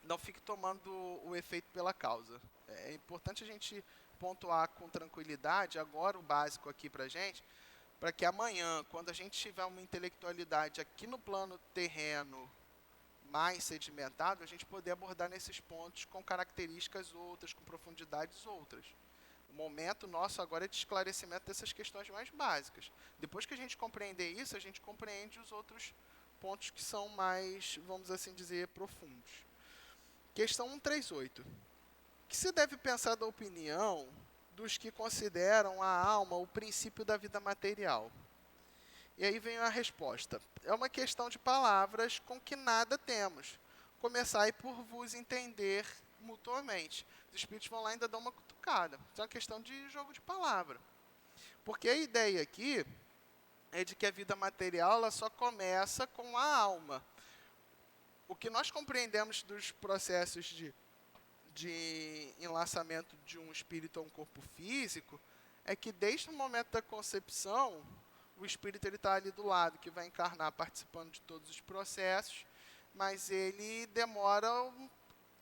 não fique tomando o efeito pela causa. É importante a gente pontuar com tranquilidade, agora o básico aqui para a gente, para que amanhã, quando a gente tiver uma intelectualidade aqui no plano terreno mais sedimentado, a gente poder abordar nesses pontos com características outras, com profundidades outras. O momento nosso agora é de esclarecimento dessas questões mais básicas. Depois que a gente compreender isso, a gente compreende os outros pontos que são mais, vamos assim dizer, profundos. Questão 138. O que se deve pensar da opinião dos que consideram a alma o princípio da vida material? E aí vem a resposta. É uma questão de palavras com que nada temos. Começai por vos entender mutuamente. Os espíritos vão lá e ainda dão uma cutucada. Então é uma questão de jogo de palavra. Porque a ideia aqui é de que a vida material ela só começa com a alma. o que nós compreendemos dos processos de enlaçamento de um espírito a um corpo físico é que desde o momento da concepção, o espírito está ali do lado, que vai encarnar participando de todos os processos, mas ele demora um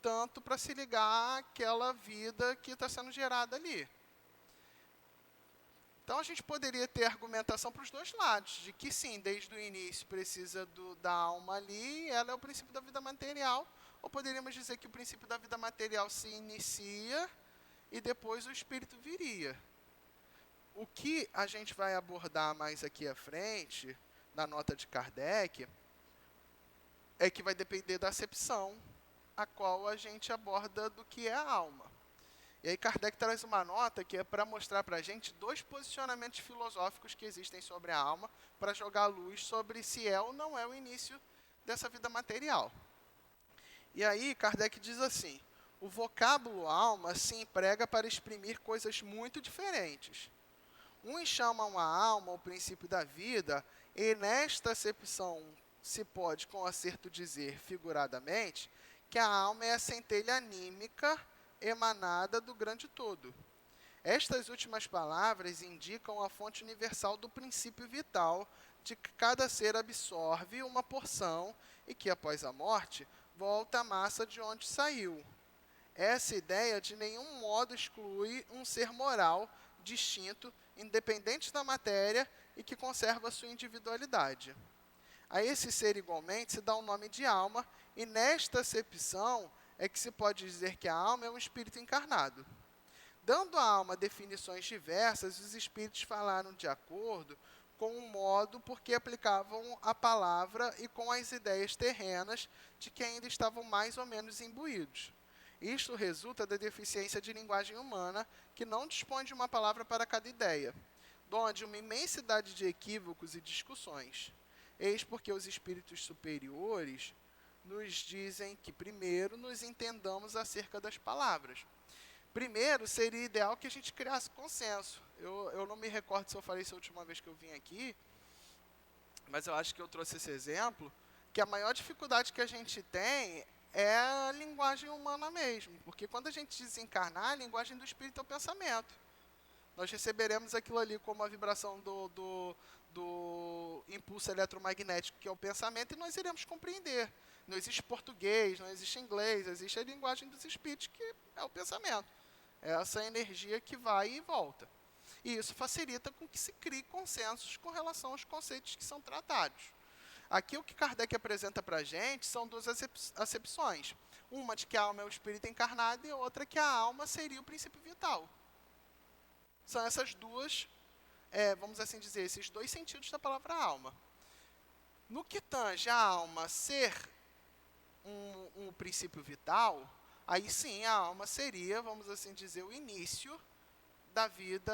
tanto para se ligar àquela vida que está sendo gerada ali. Então, a gente poderia ter argumentação para os dois lados, de que sim, desde o início precisa da alma ali, ela é o princípio da vida material, ou poderíamos dizer que o princípio da vida material se inicia e depois o espírito viria. O que a gente vai abordar mais aqui à frente, na nota de Kardec, é que vai depender da acepção a qual a gente aborda do que é a alma. E aí Kardec traz uma nota que é para mostrar para a gente dois posicionamentos filosóficos que existem sobre a alma, para jogar luz sobre se é ou não é o início dessa vida material. E aí Kardec diz assim: o vocábulo alma se emprega para exprimir coisas muito diferentes. Uns chamam a alma o princípio da vida, e nesta acepção se pode com acerto dizer, figuradamente, que a alma é a centelha anímica emanada do grande todo. Estas últimas palavras indicam a fonte universal do princípio vital, de que cada ser absorve uma porção e que, após a morte, volta à massa de onde saiu. Essa ideia de nenhum modo exclui um ser moral, distinto, independente da matéria e que conserva sua individualidade. A esse ser, igualmente, se dá o nome de alma, e nesta acepção é que se pode dizer que a alma é um espírito encarnado. Dando à alma definições diversas, os espíritos falaram de acordo com o modo por que aplicavam a palavra e com as ideias terrenas de que ainda estavam mais ou menos imbuídos. Isto resulta da deficiência de linguagem humana, que não dispõe de uma palavra para cada ideia, donde uma imensidade de equívocos e discussões. Eis porque os espíritos superiores nos dizem que primeiro nos entendamos acerca das palavras. Primeiro, seria ideal que a gente criasse consenso. Eu não me recordo se eu falei isso a última vez que eu vim aqui, mas eu acho que eu trouxe esse exemplo, que a maior dificuldade que a gente tem é a linguagem humana mesmo, porque quando a gente desencarnar, a linguagem do espírito é o pensamento. Nós receberemos aquilo ali como a vibração do impulso eletromagnético, que é o pensamento, e nós iremos compreender. Não existe português, não existe inglês, existe a linguagem dos espíritos, que é o pensamento. É essa energia que vai e volta. E isso facilita com que se crie consensos com relação aos conceitos que são tratados. Aqui o que Kardec apresenta para a gente são duas acepções. Uma de que a alma é o espírito encarnado e outra que a alma seria o princípio vital. São essas duas, vamos assim dizer, esses dois sentidos da palavra alma. No que tange a alma ser um princípio vital, aí sim a alma seria, vamos assim dizer, o início da vida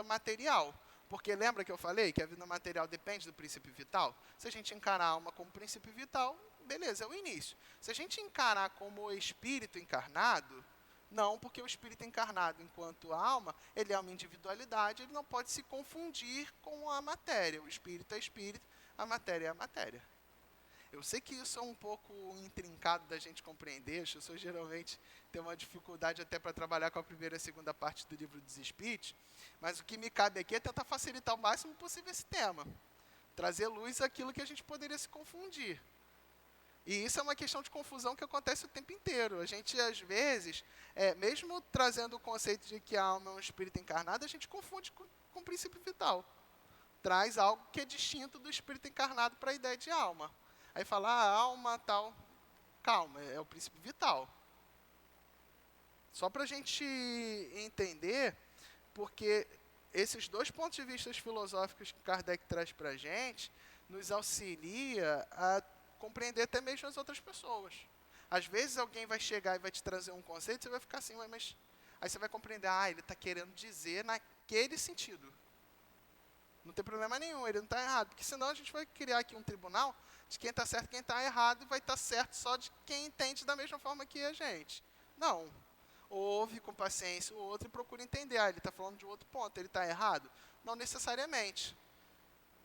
material. Porque lembra que eu falei que a vida material depende do princípio vital? Se a gente encarar a alma como princípio vital, beleza, é o início. Se a gente encarar como o espírito encarnado, não, porque o espírito encarnado, enquanto alma, ele é uma individualidade, ele não pode se confundir com a matéria. O espírito é espírito, a matéria é a matéria. Eu sei que isso é um pouco intrincado da gente compreender, as pessoas geralmente têm uma dificuldade até para trabalhar com a primeira e a segunda parte do livro dos Espíritos, mas o que me cabe aqui é tentar facilitar o máximo possível esse tema, trazer luz àquilo que a gente poderia se confundir. E isso é uma questão de confusão que acontece o tempo inteiro. A gente, às vezes, mesmo trazendo o conceito de que a alma é um espírito encarnado, a gente confunde com o princípio vital. Traz algo que é distinto do espírito encarnado para a ideia de alma. Aí fala, a alma tal, calma, é o princípio vital. Só para a gente entender, porque esses dois pontos de vista filosóficos que Kardec traz para a gente, nos auxilia a compreender até mesmo as outras pessoas. Às vezes alguém vai chegar e vai te trazer um conceito, você vai ficar assim, mas... Aí você vai compreender, ele está querendo dizer naquele sentido. Não tem problema nenhum, ele não está errado, porque senão a gente vai criar aqui um tribunal de quem está certo e quem está errado, e vai estar certo só de quem entende da mesma forma que a gente. Não. Ouve com paciência o outro e procura entender. Ele está falando de outro ponto, ele está errado? Não necessariamente.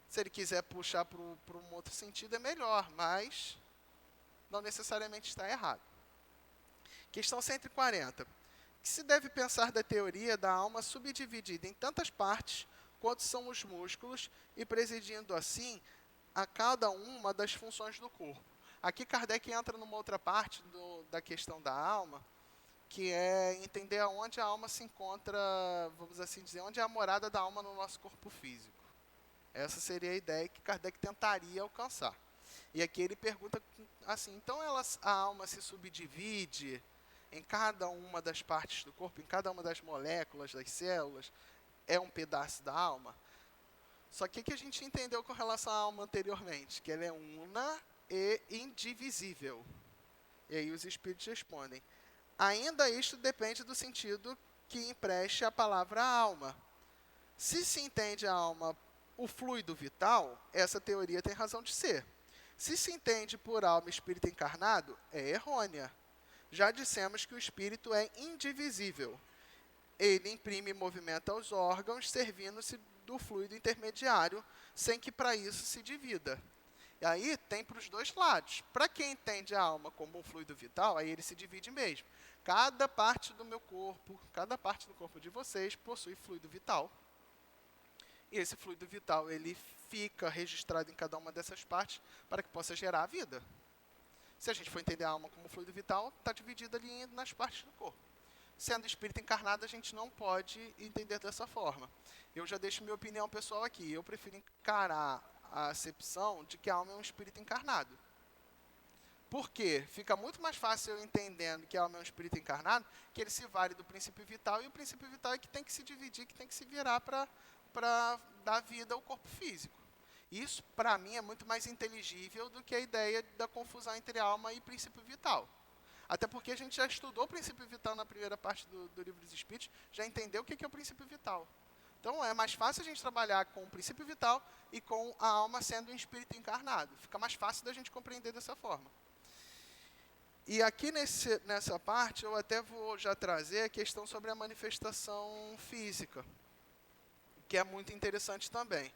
Se ele quiser puxar para um outro sentido, é melhor, mas não necessariamente está errado. Questão 140. O que se deve pensar da teoria da alma subdividida em tantas partes quanto são os músculos e presidindo assim a cada uma das funções do corpo? Aqui Kardec entra numa outra parte da questão da alma, que é entender aonde a alma se encontra, vamos assim dizer, onde é a morada da alma no nosso corpo físico. Essa seria a ideia que Kardec tentaria alcançar. E aqui ele pergunta assim, então a alma se subdivide em cada uma das partes do corpo, em cada uma das moléculas, das células, é um pedaço da alma? Só que o que a gente entendeu com relação à alma anteriormente? Que ela é una e indivisível. E aí os espíritos respondem, ainda isto depende do sentido que empreste a palavra alma. Se se entende a alma o fluido vital, essa teoria tem razão de ser. Se se entende por alma espírito encarnado, é errônea. Já dissemos que o espírito é indivisível. Ele imprime movimento aos órgãos, servindo-se do fluido intermediário, sem que para isso se divida. E aí tem para os dois lados. Para quem entende a alma como um fluido vital, aí ele se divide mesmo. Cada parte do meu corpo, cada parte do corpo de vocês possui fluido vital. E esse fluido vital, ele fica registrado em cada uma dessas partes para que possa gerar a vida. Se a gente for entender a alma como fluido vital, está dividido ali nas partes do corpo. Sendo espírito encarnado, a gente não pode entender dessa forma. Eu já deixo minha opinião pessoal aqui. Eu prefiro encarar a acepção de que a alma é um espírito encarnado. Por quê? Fica muito mais fácil eu entendendo que a alma é um espírito encarnado, que ele se vale do princípio vital, e o princípio vital é que tem que se dividir, que tem que se virar para dar vida ao corpo físico. Isso, para mim, é muito mais inteligível do que a ideia da confusão entre alma e princípio vital. Até porque a gente já estudou o princípio vital na primeira parte do Livro dos Espíritos, já entendeu o que é o princípio vital. Então, é mais fácil a gente trabalhar com o princípio vital e com a alma sendo um espírito encarnado. Fica mais fácil da gente compreender dessa forma. E aqui nessa parte, eu até vou já trazer a questão sobre a manifestação física, que é muito interessante também.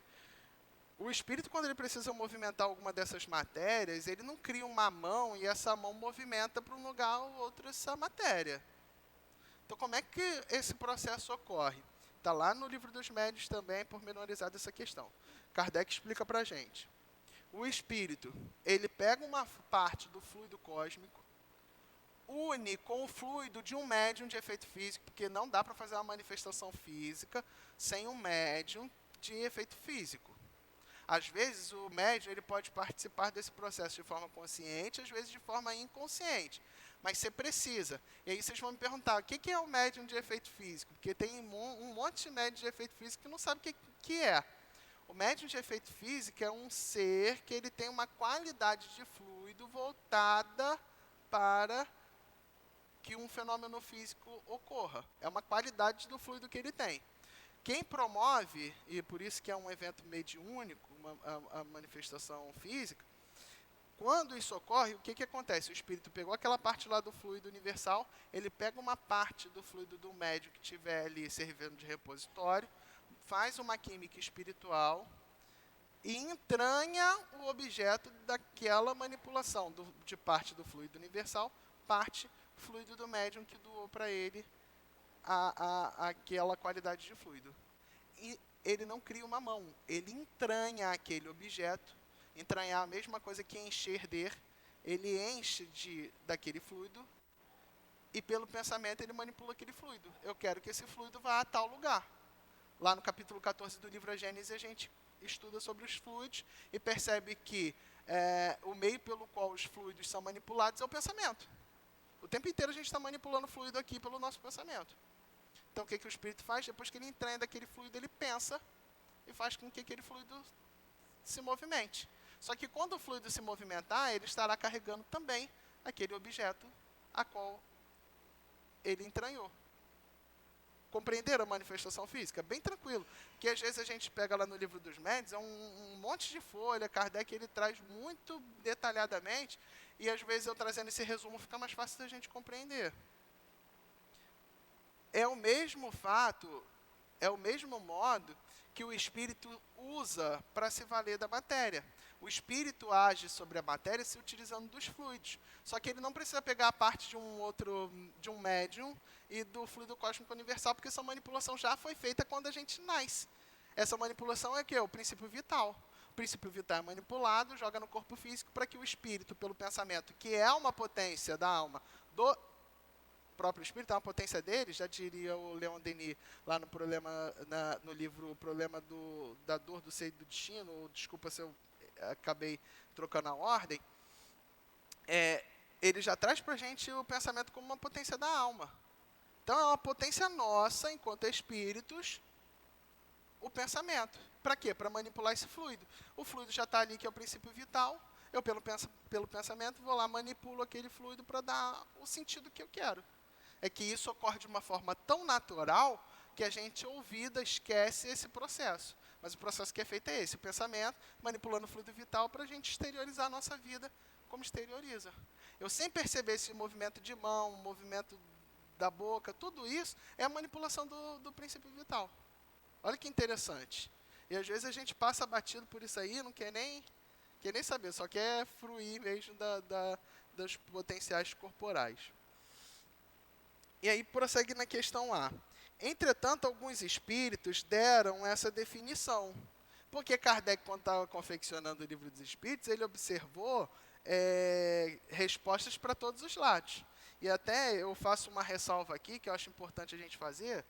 O espírito, quando ele precisa movimentar alguma dessas matérias, ele não cria uma mão e essa mão movimenta para um lugar ou outro essa matéria. Então, como é que esse processo ocorre? Está lá no Livro dos Médiuns também, pormenorizada essa questão. Kardec explica para a gente. O espírito, ele pega uma parte do fluido cósmico, une com o fluido de um médium de efeito físico, porque não dá para fazer uma manifestação física sem um médium de efeito físico. Às vezes, o médium ele pode participar desse processo de forma consciente, às vezes de forma inconsciente. Mas você precisa. E aí vocês vão me perguntar, o que é o médium de efeito físico? Porque tem um monte de médium de efeito físico que não sabe o que é. O médium de efeito físico é um ser que ele tem uma qualidade de fluido voltada para que um fenômeno físico ocorra. É uma qualidade do fluido que ele tem. Quem promove, e por isso que é um evento mediúnico, a manifestação física, quando isso ocorre, o que acontece? O espírito pegou aquela parte lá do fluido universal, ele pega uma parte do fluido do médium que estiver ali servindo de repositório, faz uma química espiritual e entranha o objeto daquela manipulação de parte do fluido universal, parte fluido do médium que doou para ele aquela qualidade de fluido. E ele não cria uma mão, ele entranha aquele objeto. Entranhar a mesma coisa que encher, ele enche daquele fluido e pelo pensamento ele manipula aquele fluido. Eu quero que esse fluido vá a tal lugar. Lá no capítulo 14 do livro A Gênese, a gente estuda sobre os fluidos e percebe que o meio pelo qual os fluidos são manipulados é o pensamento. O tempo inteiro a gente está manipulando o fluido aqui pelo nosso pensamento. Então, o que o espírito faz? Depois que ele entranha daquele fluido, ele pensa e faz com que aquele fluido se movimente. Só que quando o fluido se movimentar, ele estará carregando também aquele objeto a qual ele entranhou. Compreenderam a manifestação física? Bem tranquilo. Que às vezes a gente pega lá no Livro dos Médiuns, é um monte de folha, Kardec ele traz muito detalhadamente, e às vezes eu trazendo esse resumo fica mais fácil da gente compreender. É o mesmo fato, é o mesmo modo que o espírito usa para se valer da matéria. O espírito age sobre a matéria se utilizando dos fluidos. Só que ele não precisa pegar a parte de um médium e do fluido cósmico universal, porque essa manipulação já foi feita quando a gente nasce. Essa manipulação é o quê? O princípio vital. O princípio vital é manipulado, joga no corpo físico para que o espírito, pelo pensamento, que é uma potência da alma, do próprio espírito, é uma potência dele, já diria o Leon Denis lá no no livro O Problema da Dor, do Ser e do Destino, ou, desculpa se eu acabei trocando a ordem, ele já traz para a gente o pensamento como uma potência da alma. Então é uma potência nossa, enquanto espíritos, o pensamento. Para quê? Para manipular esse fluido. O fluido já está ali, que é o princípio vital. Eu, pelo pensamento, vou lá, manipulo aquele fluido para dar o sentido que eu quero. É que isso ocorre de uma forma tão natural que a gente ouvida, esquece esse processo. Mas o processo que é feito é esse, o pensamento, manipulando o fluido vital para a gente exteriorizar a nossa vida como exterioriza. Eu, sem perceber esse movimento de mão, movimento da boca, tudo isso é a manipulação do princípio vital. Olha que interessante. E às vezes a gente passa batido por isso aí, não quer nem saber, só quer fruir mesmo dos potenciais corporais. E aí prossegue na questão A. Entretanto, alguns espíritos deram essa definição. Porque Kardec, quando estava confeccionando o Livro dos Espíritos, ele observou respostas para todos os lados. E até eu faço uma ressalva aqui, que eu acho importante a gente fazer,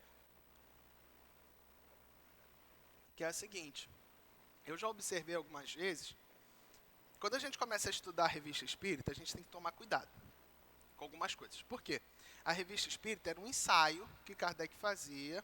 que é a seguinte. Eu já observei algumas vezes, quando a gente começa a estudar a Revista Espírita, a gente tem que tomar cuidado com algumas coisas. Por quê? A Revista Espírita era um ensaio que Kardec fazia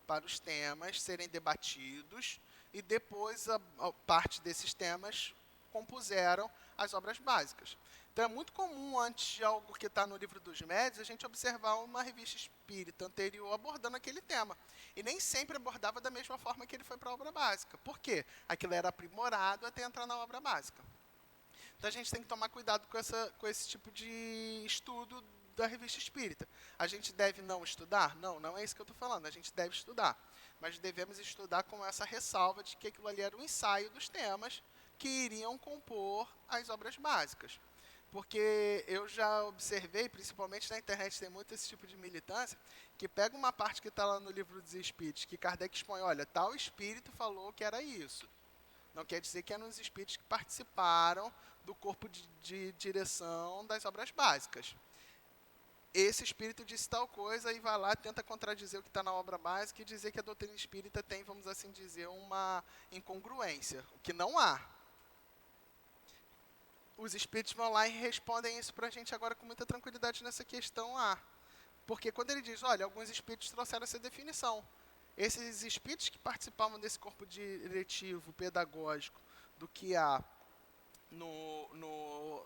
para os temas serem debatidos e depois a parte desses temas compuseram as obras básicas. Então é muito comum, antes de algo que está no Livro dos Médiuns, a gente observar uma revista espírita anterior abordando aquele tema. E nem sempre abordava da mesma forma que ele foi para a obra básica. Por quê? Aquilo era aprimorado até entrar na obra básica. Então a gente tem que tomar cuidado com esse tipo de estudo da revista espírita. A gente deve não estudar? Não, não é isso que eu estou falando. A gente deve estudar. Mas devemos estudar com essa ressalva de que aquilo ali era um ensaio dos temas que iriam compor as obras básicas. Porque eu já observei, principalmente na internet, tem muito esse tipo de militância, que pega uma parte que está lá no Livro dos Espíritos, que Kardec expõe, olha, tal espírito falou que era isso. Não quer dizer que eram os espíritos que participaram do corpo de direção das obras básicas. Esse espírito disse tal coisa e vai lá, tenta contradizer o que está na obra básica e dizer que a doutrina espírita tem, vamos assim dizer, uma incongruência, o que não há. Os espíritos vão lá e respondem isso para a gente agora com muita tranquilidade nessa questão A. Porque quando ele diz, olha, alguns espíritos trouxeram essa definição. Esses espíritos que participavam desse corpo diretivo, pedagógico, do que há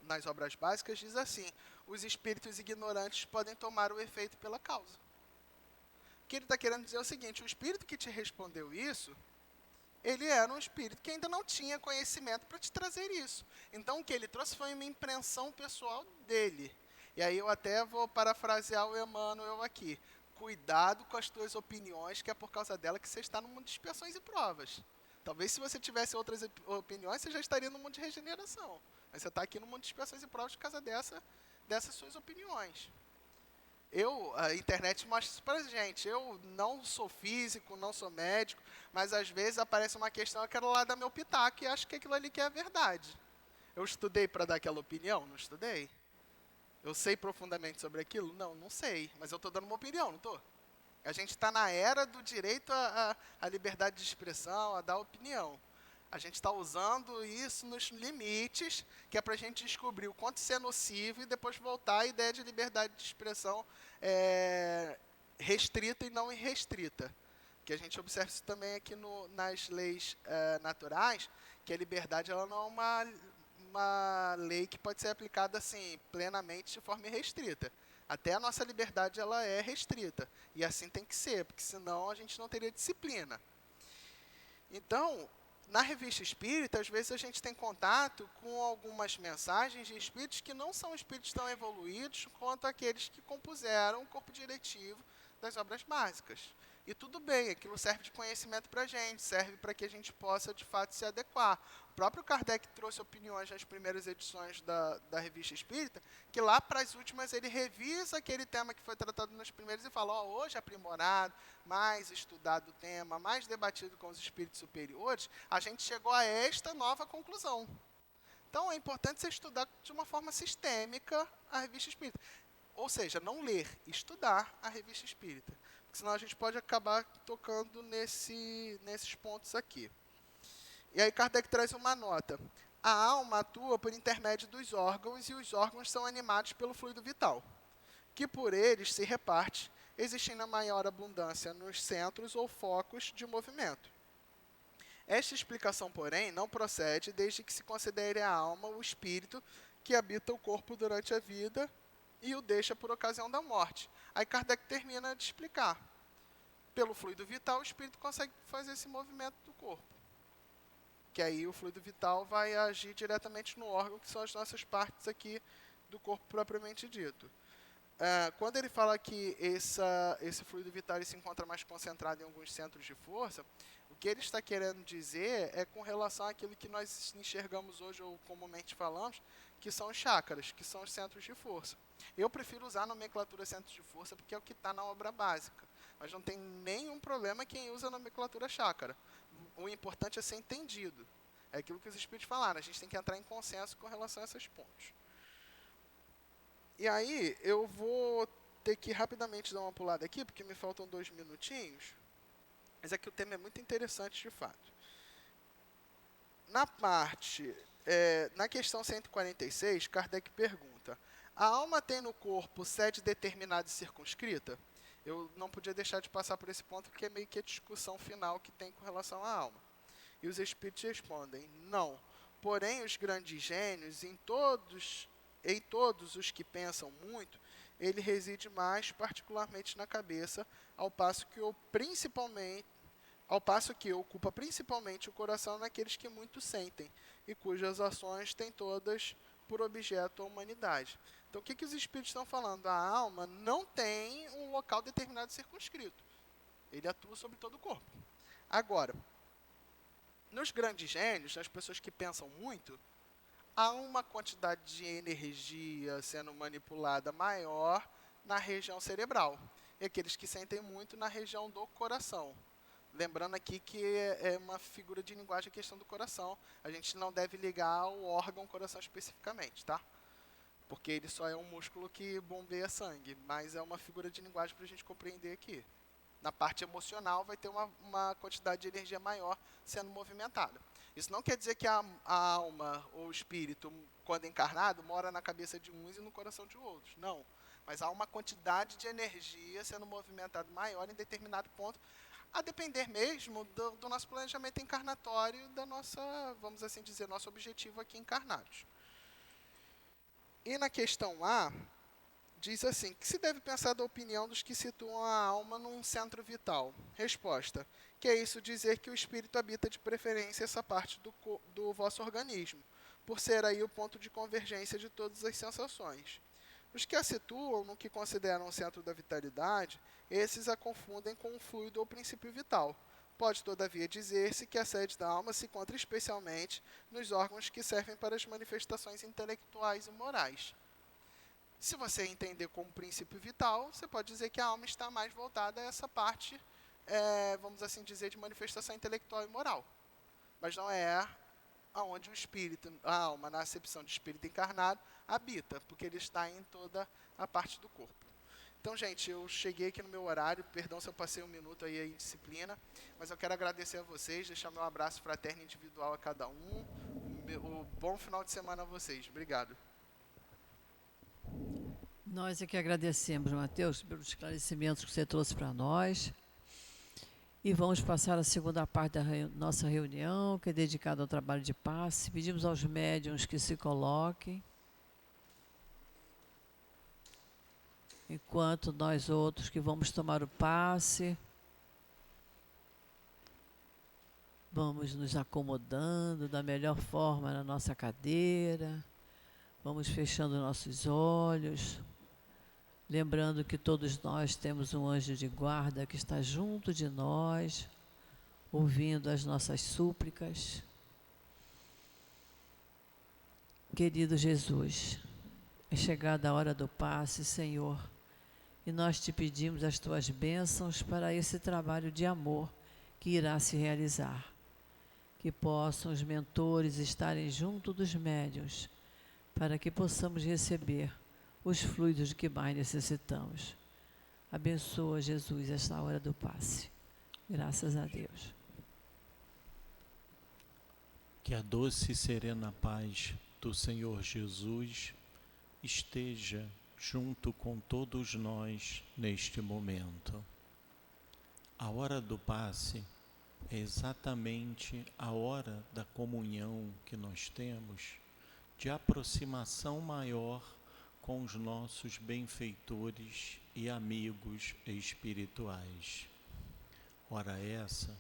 nas obras básicas, diz assim, os espíritos ignorantes podem tomar o efeito pela causa. O que ele está querendo dizer é o seguinte, o espírito que te respondeu isso, ele era um espírito que ainda não tinha conhecimento para te trazer isso. Então, o que ele trouxe foi uma impressão pessoal dele. E aí eu até vou parafrasear o Emmanuel aqui. Cuidado com as tuas opiniões, que é por causa dela que você está no mundo de expiações e provas. Talvez se você tivesse outras opiniões, você já estaria no mundo de regeneração. Mas você está aqui no mundo de expiações e provas por causa dessas suas opiniões. A internet mostra isso pra gente. Eu não sou físico, não sou médico, mas às vezes aparece uma questão, eu quero lá dar meu pitaco e acho que aquilo ali que é a verdade. Eu estudei para dar aquela opinião? Não estudei. Eu sei profundamente sobre aquilo? Não sei. Mas eu estou dando uma opinião, não estou? A gente está na era do direito à liberdade de expressão, a dar opinião. A gente está usando isso nos limites, que é para a gente descobrir o quanto isso é nocivo e depois voltar à ideia de liberdade de expressão restrita e não irrestrita. Que a gente observa isso também aqui nas leis naturais, que a liberdade ela não é uma lei que pode ser aplicada assim, plenamente de forma irrestrita. Até a nossa liberdade ela é restrita. E assim tem que ser, porque senão a gente não teria disciplina. Então, na revista espírita, às vezes a gente tem contato com algumas mensagens de espíritos que não são espíritos tão evoluídos quanto aqueles que compuseram o corpo diretivo das obras básicas. E tudo bem, aquilo serve de conhecimento para a gente, serve para que a gente possa, de fato, se adequar. O próprio Kardec trouxe opiniões nas primeiras edições da Revista Espírita, que lá para as últimas ele revisa aquele tema que foi tratado nas primeiras e fala, hoje aprimorado, mais estudado o tema, mais debatido com os espíritos superiores, a gente chegou a esta nova conclusão. Então, é importante você estudar de uma forma sistêmica a Revista Espírita. Ou seja, não ler, estudar a Revista Espírita. Porque senão a gente pode acabar tocando nesses pontos aqui. E aí Kardec traz uma nota. A alma atua por intermédio dos órgãos e os órgãos são animados pelo fluido vital, que por eles se reparte, existindo a maior abundância nos centros ou focos de movimento. Esta explicação, porém, não procede desde que se considere a alma o espírito que habita o corpo durante a vida e o deixa por ocasião da morte. Aí Kardec termina de explicar. Pelo fluido vital, o espírito consegue fazer esse movimento do corpo. Que aí o fluido vital vai agir diretamente no órgão, que são as nossas partes aqui do corpo propriamente dito. Quando ele fala que esse fluido vital ele se encontra mais concentrado em alguns centros de força, o que ele está querendo dizer é com relação àquilo que nós enxergamos hoje, ou comumente falamos, que são os chakras, que são os centros de força. Eu prefiro usar a nomenclatura centros de força porque é o que está na obra básica. Mas não tem nenhum problema quem usa a nomenclatura chácara. O importante é ser entendido. É aquilo que os espíritos falaram, a gente tem que entrar em consenso com relação a esses pontos. E aí, eu vou ter que rapidamente dar uma pulada aqui, porque me faltam 2 minutinhos. Mas é que o tema é muito interessante de fato. Na questão 146, Kardec pergunta, a alma tem no corpo sede determinada e circunscrita? Eu não podia deixar de passar por esse ponto, porque é meio que a discussão final que tem com relação à alma. E os espíritos respondem, não. Porém, os grandes gênios, em todos os que pensam muito, ele reside mais particularmente na cabeça, ao passo que ocupa principalmente o coração naqueles que muito sentem, e cujas ações têm todas por objeto a humanidade. Então, o que os espíritos estão falando? A alma não tem um local determinado circunscrito. Ele atua sobre todo o corpo. Agora, nos grandes gênios, nas pessoas que pensam muito, há uma quantidade de energia sendo manipulada maior na região cerebral. E aqueles que sentem muito na região do coração. Lembrando aqui que é uma figura de linguagem a questão do coração. A gente não deve ligar o órgão coração especificamente, tá? Porque ele só é um músculo que bombeia sangue, mas é uma figura de linguagem para a gente compreender aqui. Na parte emocional vai ter uma quantidade de energia maior sendo movimentada. Isso não quer dizer que a alma ou o espírito, quando encarnado, mora na cabeça de uns e no coração de outros. Não. Mas há uma quantidade de energia sendo movimentada maior em determinado ponto, a depender mesmo do nosso planejamento encarnatório, da nossa, vamos assim dizer, nosso objetivo aqui encarnados. E na questão A, diz assim, que se deve pensar da opinião dos que situam a alma num centro vital? Resposta, que é isso dizer que o espírito habita de preferência essa parte do vosso organismo, por ser aí o ponto de convergência de todas as sensações. Os que a situam no que consideram o centro da vitalidade, esses a confundem com o fluido ou princípio vital. Pode, todavia, dizer-se que a sede da alma se encontra especialmente nos órgãos que servem para as manifestações intelectuais e morais. Se você entender como princípio vital, você pode dizer que a alma está mais voltada a essa parte, vamos assim dizer, de manifestação intelectual e moral. Mas não é aonde o espírito, a alma, na acepção de espírito encarnado, habita, porque ele está em toda a parte do corpo. Então, gente, eu cheguei aqui no meu horário, perdão se eu passei 1 minuto aí em disciplina, mas eu quero agradecer a vocês, deixar meu abraço fraterno individual a cada um, o bom final de semana a vocês. Obrigado. Nós é que agradecemos, Mateus, pelos esclarecimentos que você trouxe para nós. E vamos passar a segunda parte da nossa reunião, que é dedicada ao trabalho de passe. Pedimos aos médiuns que se coloquem, enquanto nós outros que vamos tomar o passe, vamos nos acomodando da melhor forma na nossa cadeira, vamos fechando nossos olhos, lembrando que todos nós temos um anjo de guarda que está junto de nós, ouvindo as nossas súplicas. Querido Jesus, é chegada a hora do passe, Senhor, e nós te pedimos as tuas bênçãos para esse trabalho de amor que irá se realizar. Que possam os mentores estarem junto dos médiuns, para que possamos receber os fluidos de que mais necessitamos. Abençoa, Jesus, esta hora do passe. Graças a Deus. Que a doce e serena paz do Senhor Jesus esteja junto com todos nós neste momento. A hora do passe é exatamente a hora da comunhão que nós temos, de aproximação maior com os nossos benfeitores e amigos espirituais. Hora essa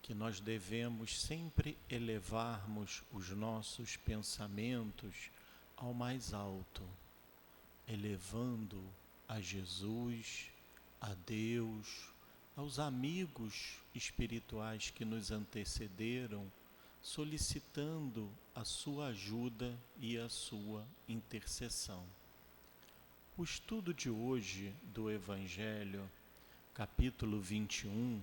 que nós devemos sempre elevarmos os nossos pensamentos ao mais alto, elevando a Jesus, a Deus, aos amigos espirituais que nos antecederam, solicitando a sua ajuda e a sua intercessão. O estudo de hoje do Evangelho, capítulo 21,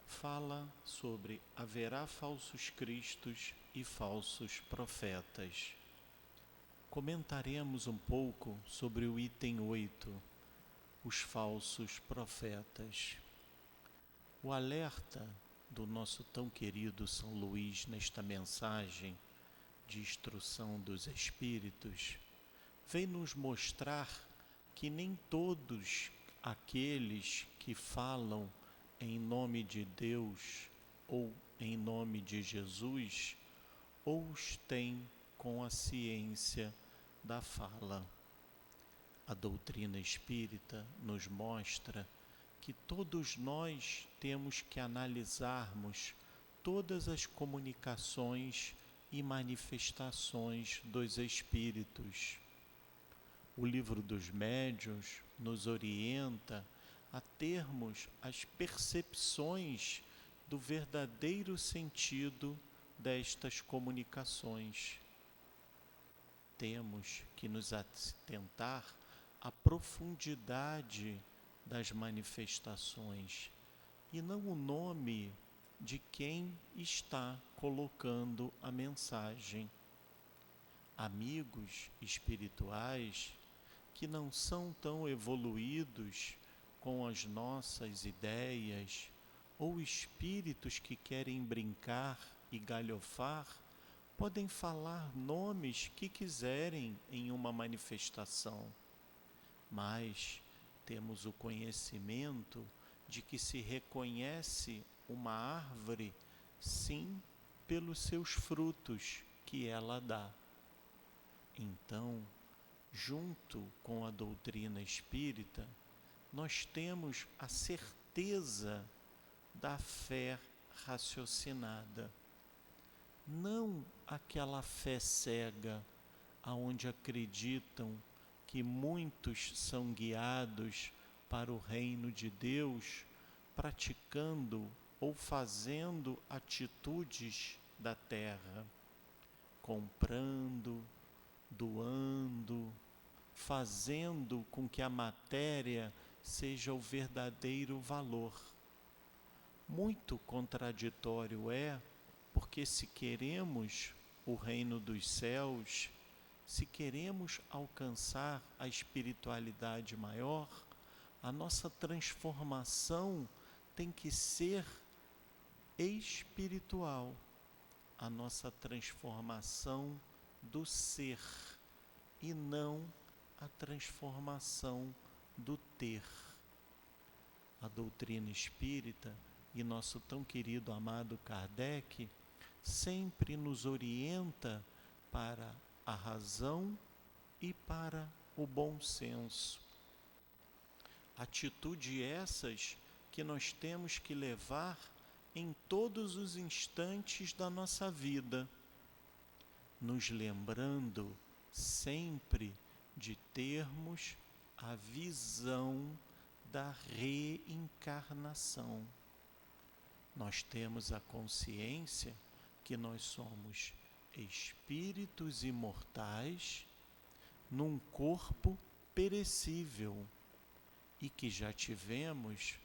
fala sobre haverá falsos cristos e falsos profetas. Comentaremos um pouco sobre o item 8, os falsos profetas. O alerta do nosso tão querido São Luís nesta mensagem de instrução dos Espíritos vem nos mostrar que nem todos aqueles que falam em nome de Deus ou em nome de Jesus os têm com a ciência da fala. A doutrina espírita nos mostra que todos nós temos que analisarmos todas as comunicações e manifestações dos espíritos. O livro dos médiuns nos orienta a termos as percepções do verdadeiro sentido destas comunicações. Temos que nos atentar à profundidade das manifestações e não o nome de quem está colocando a mensagem. Amigos espirituais que não são tão evoluídos com as nossas ideias, ou espíritos que querem brincar e galhofar, podem falar nomes que quiserem em uma manifestação, mas temos o conhecimento de que se reconhece uma árvore, sim, pelos seus frutos que ela dá. Então, junto com a doutrina espírita, nós temos a certeza da fé raciocinada. Não aquela fé cega, aonde acreditam que muitos são guiados para o reino de Deus, praticando ou fazendo atitudes da terra, comprando, doando, fazendo com que a matéria seja o verdadeiro valor. Muito contraditório é, porque se queremos o reino dos céus, se queremos alcançar a espiritualidade maior, a nossa transformação tem que ser espiritual, a nossa transformação do ser e não a transformação do ter. A doutrina espírita e nosso tão querido amado Kardec sempre nos orienta para a razão e para o bom senso. Atitude essas que nós temos que levar em todos os instantes da nossa vida, nos lembrando sempre de termos a visão da reencarnação. Nós temos a consciência que nós somos espíritos imortais num corpo perecível e que já tivemos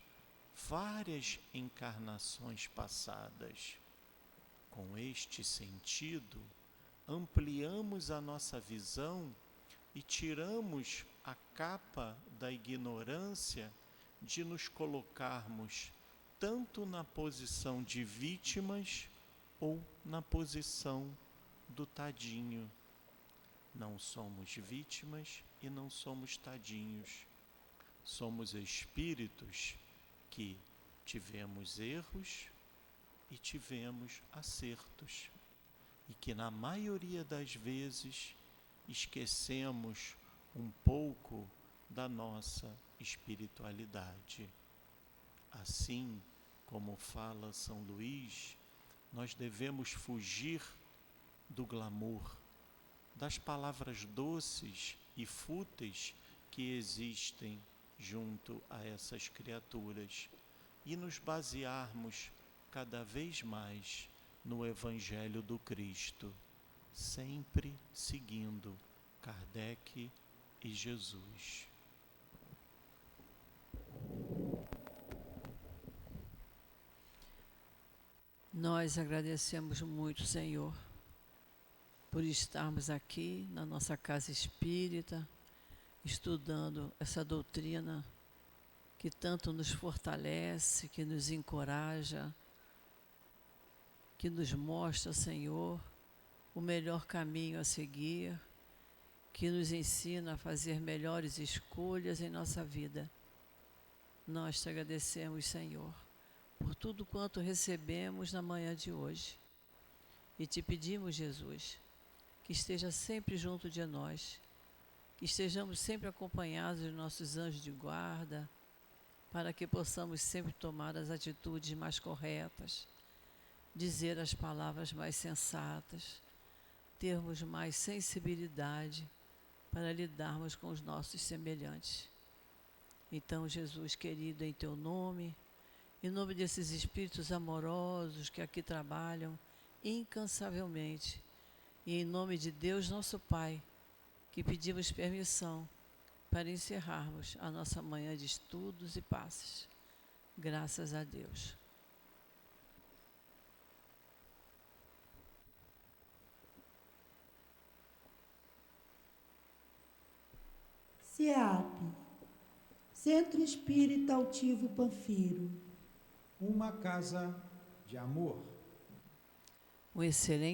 várias encarnações passadas. Com este sentido, ampliamos a nossa visão e tiramos a capa da ignorância de nos colocarmos tanto na posição de vítimas ou na posição do tadinho. Não somos vítimas e não somos tadinhos. Somos espíritos que tivemos erros e tivemos acertos. E que na maioria das vezes esquecemos um pouco da nossa espiritualidade. Assim como fala São Luís, nós devemos fugir do glamour, das palavras doces e fúteis que existem junto a essas criaturas e nos basearmos cada vez mais no Evangelho do Cristo, sempre seguindo Kardec e Jesus. Nós agradecemos muito, Senhor, por estarmos aqui na nossa casa espírita, estudando essa doutrina que tanto nos fortalece, que nos encoraja, que nos mostra, Senhor, o melhor caminho a seguir, que nos ensina a fazer melhores escolhas em nossa vida. Nós te agradecemos, Senhor, por tudo quanto recebemos na manhã de hoje. E te pedimos, Jesus, que esteja sempre junto de nós, que estejamos sempre acompanhados dos nossos anjos de guarda, para que possamos sempre tomar as atitudes mais corretas, dizer as palavras mais sensatas, termos mais sensibilidade para lidarmos com os nossos semelhantes. Então, Jesus querido, em teu nome, em nome desses espíritos amorosos que aqui trabalham incansavelmente, e em nome de Deus nosso Pai, que pedimos permissão para encerrarmos a nossa manhã de estudos e passes. Graças a Deus. CEAP, Centro Espírita Altivo Panfiro. Uma casa de amor. Um excelente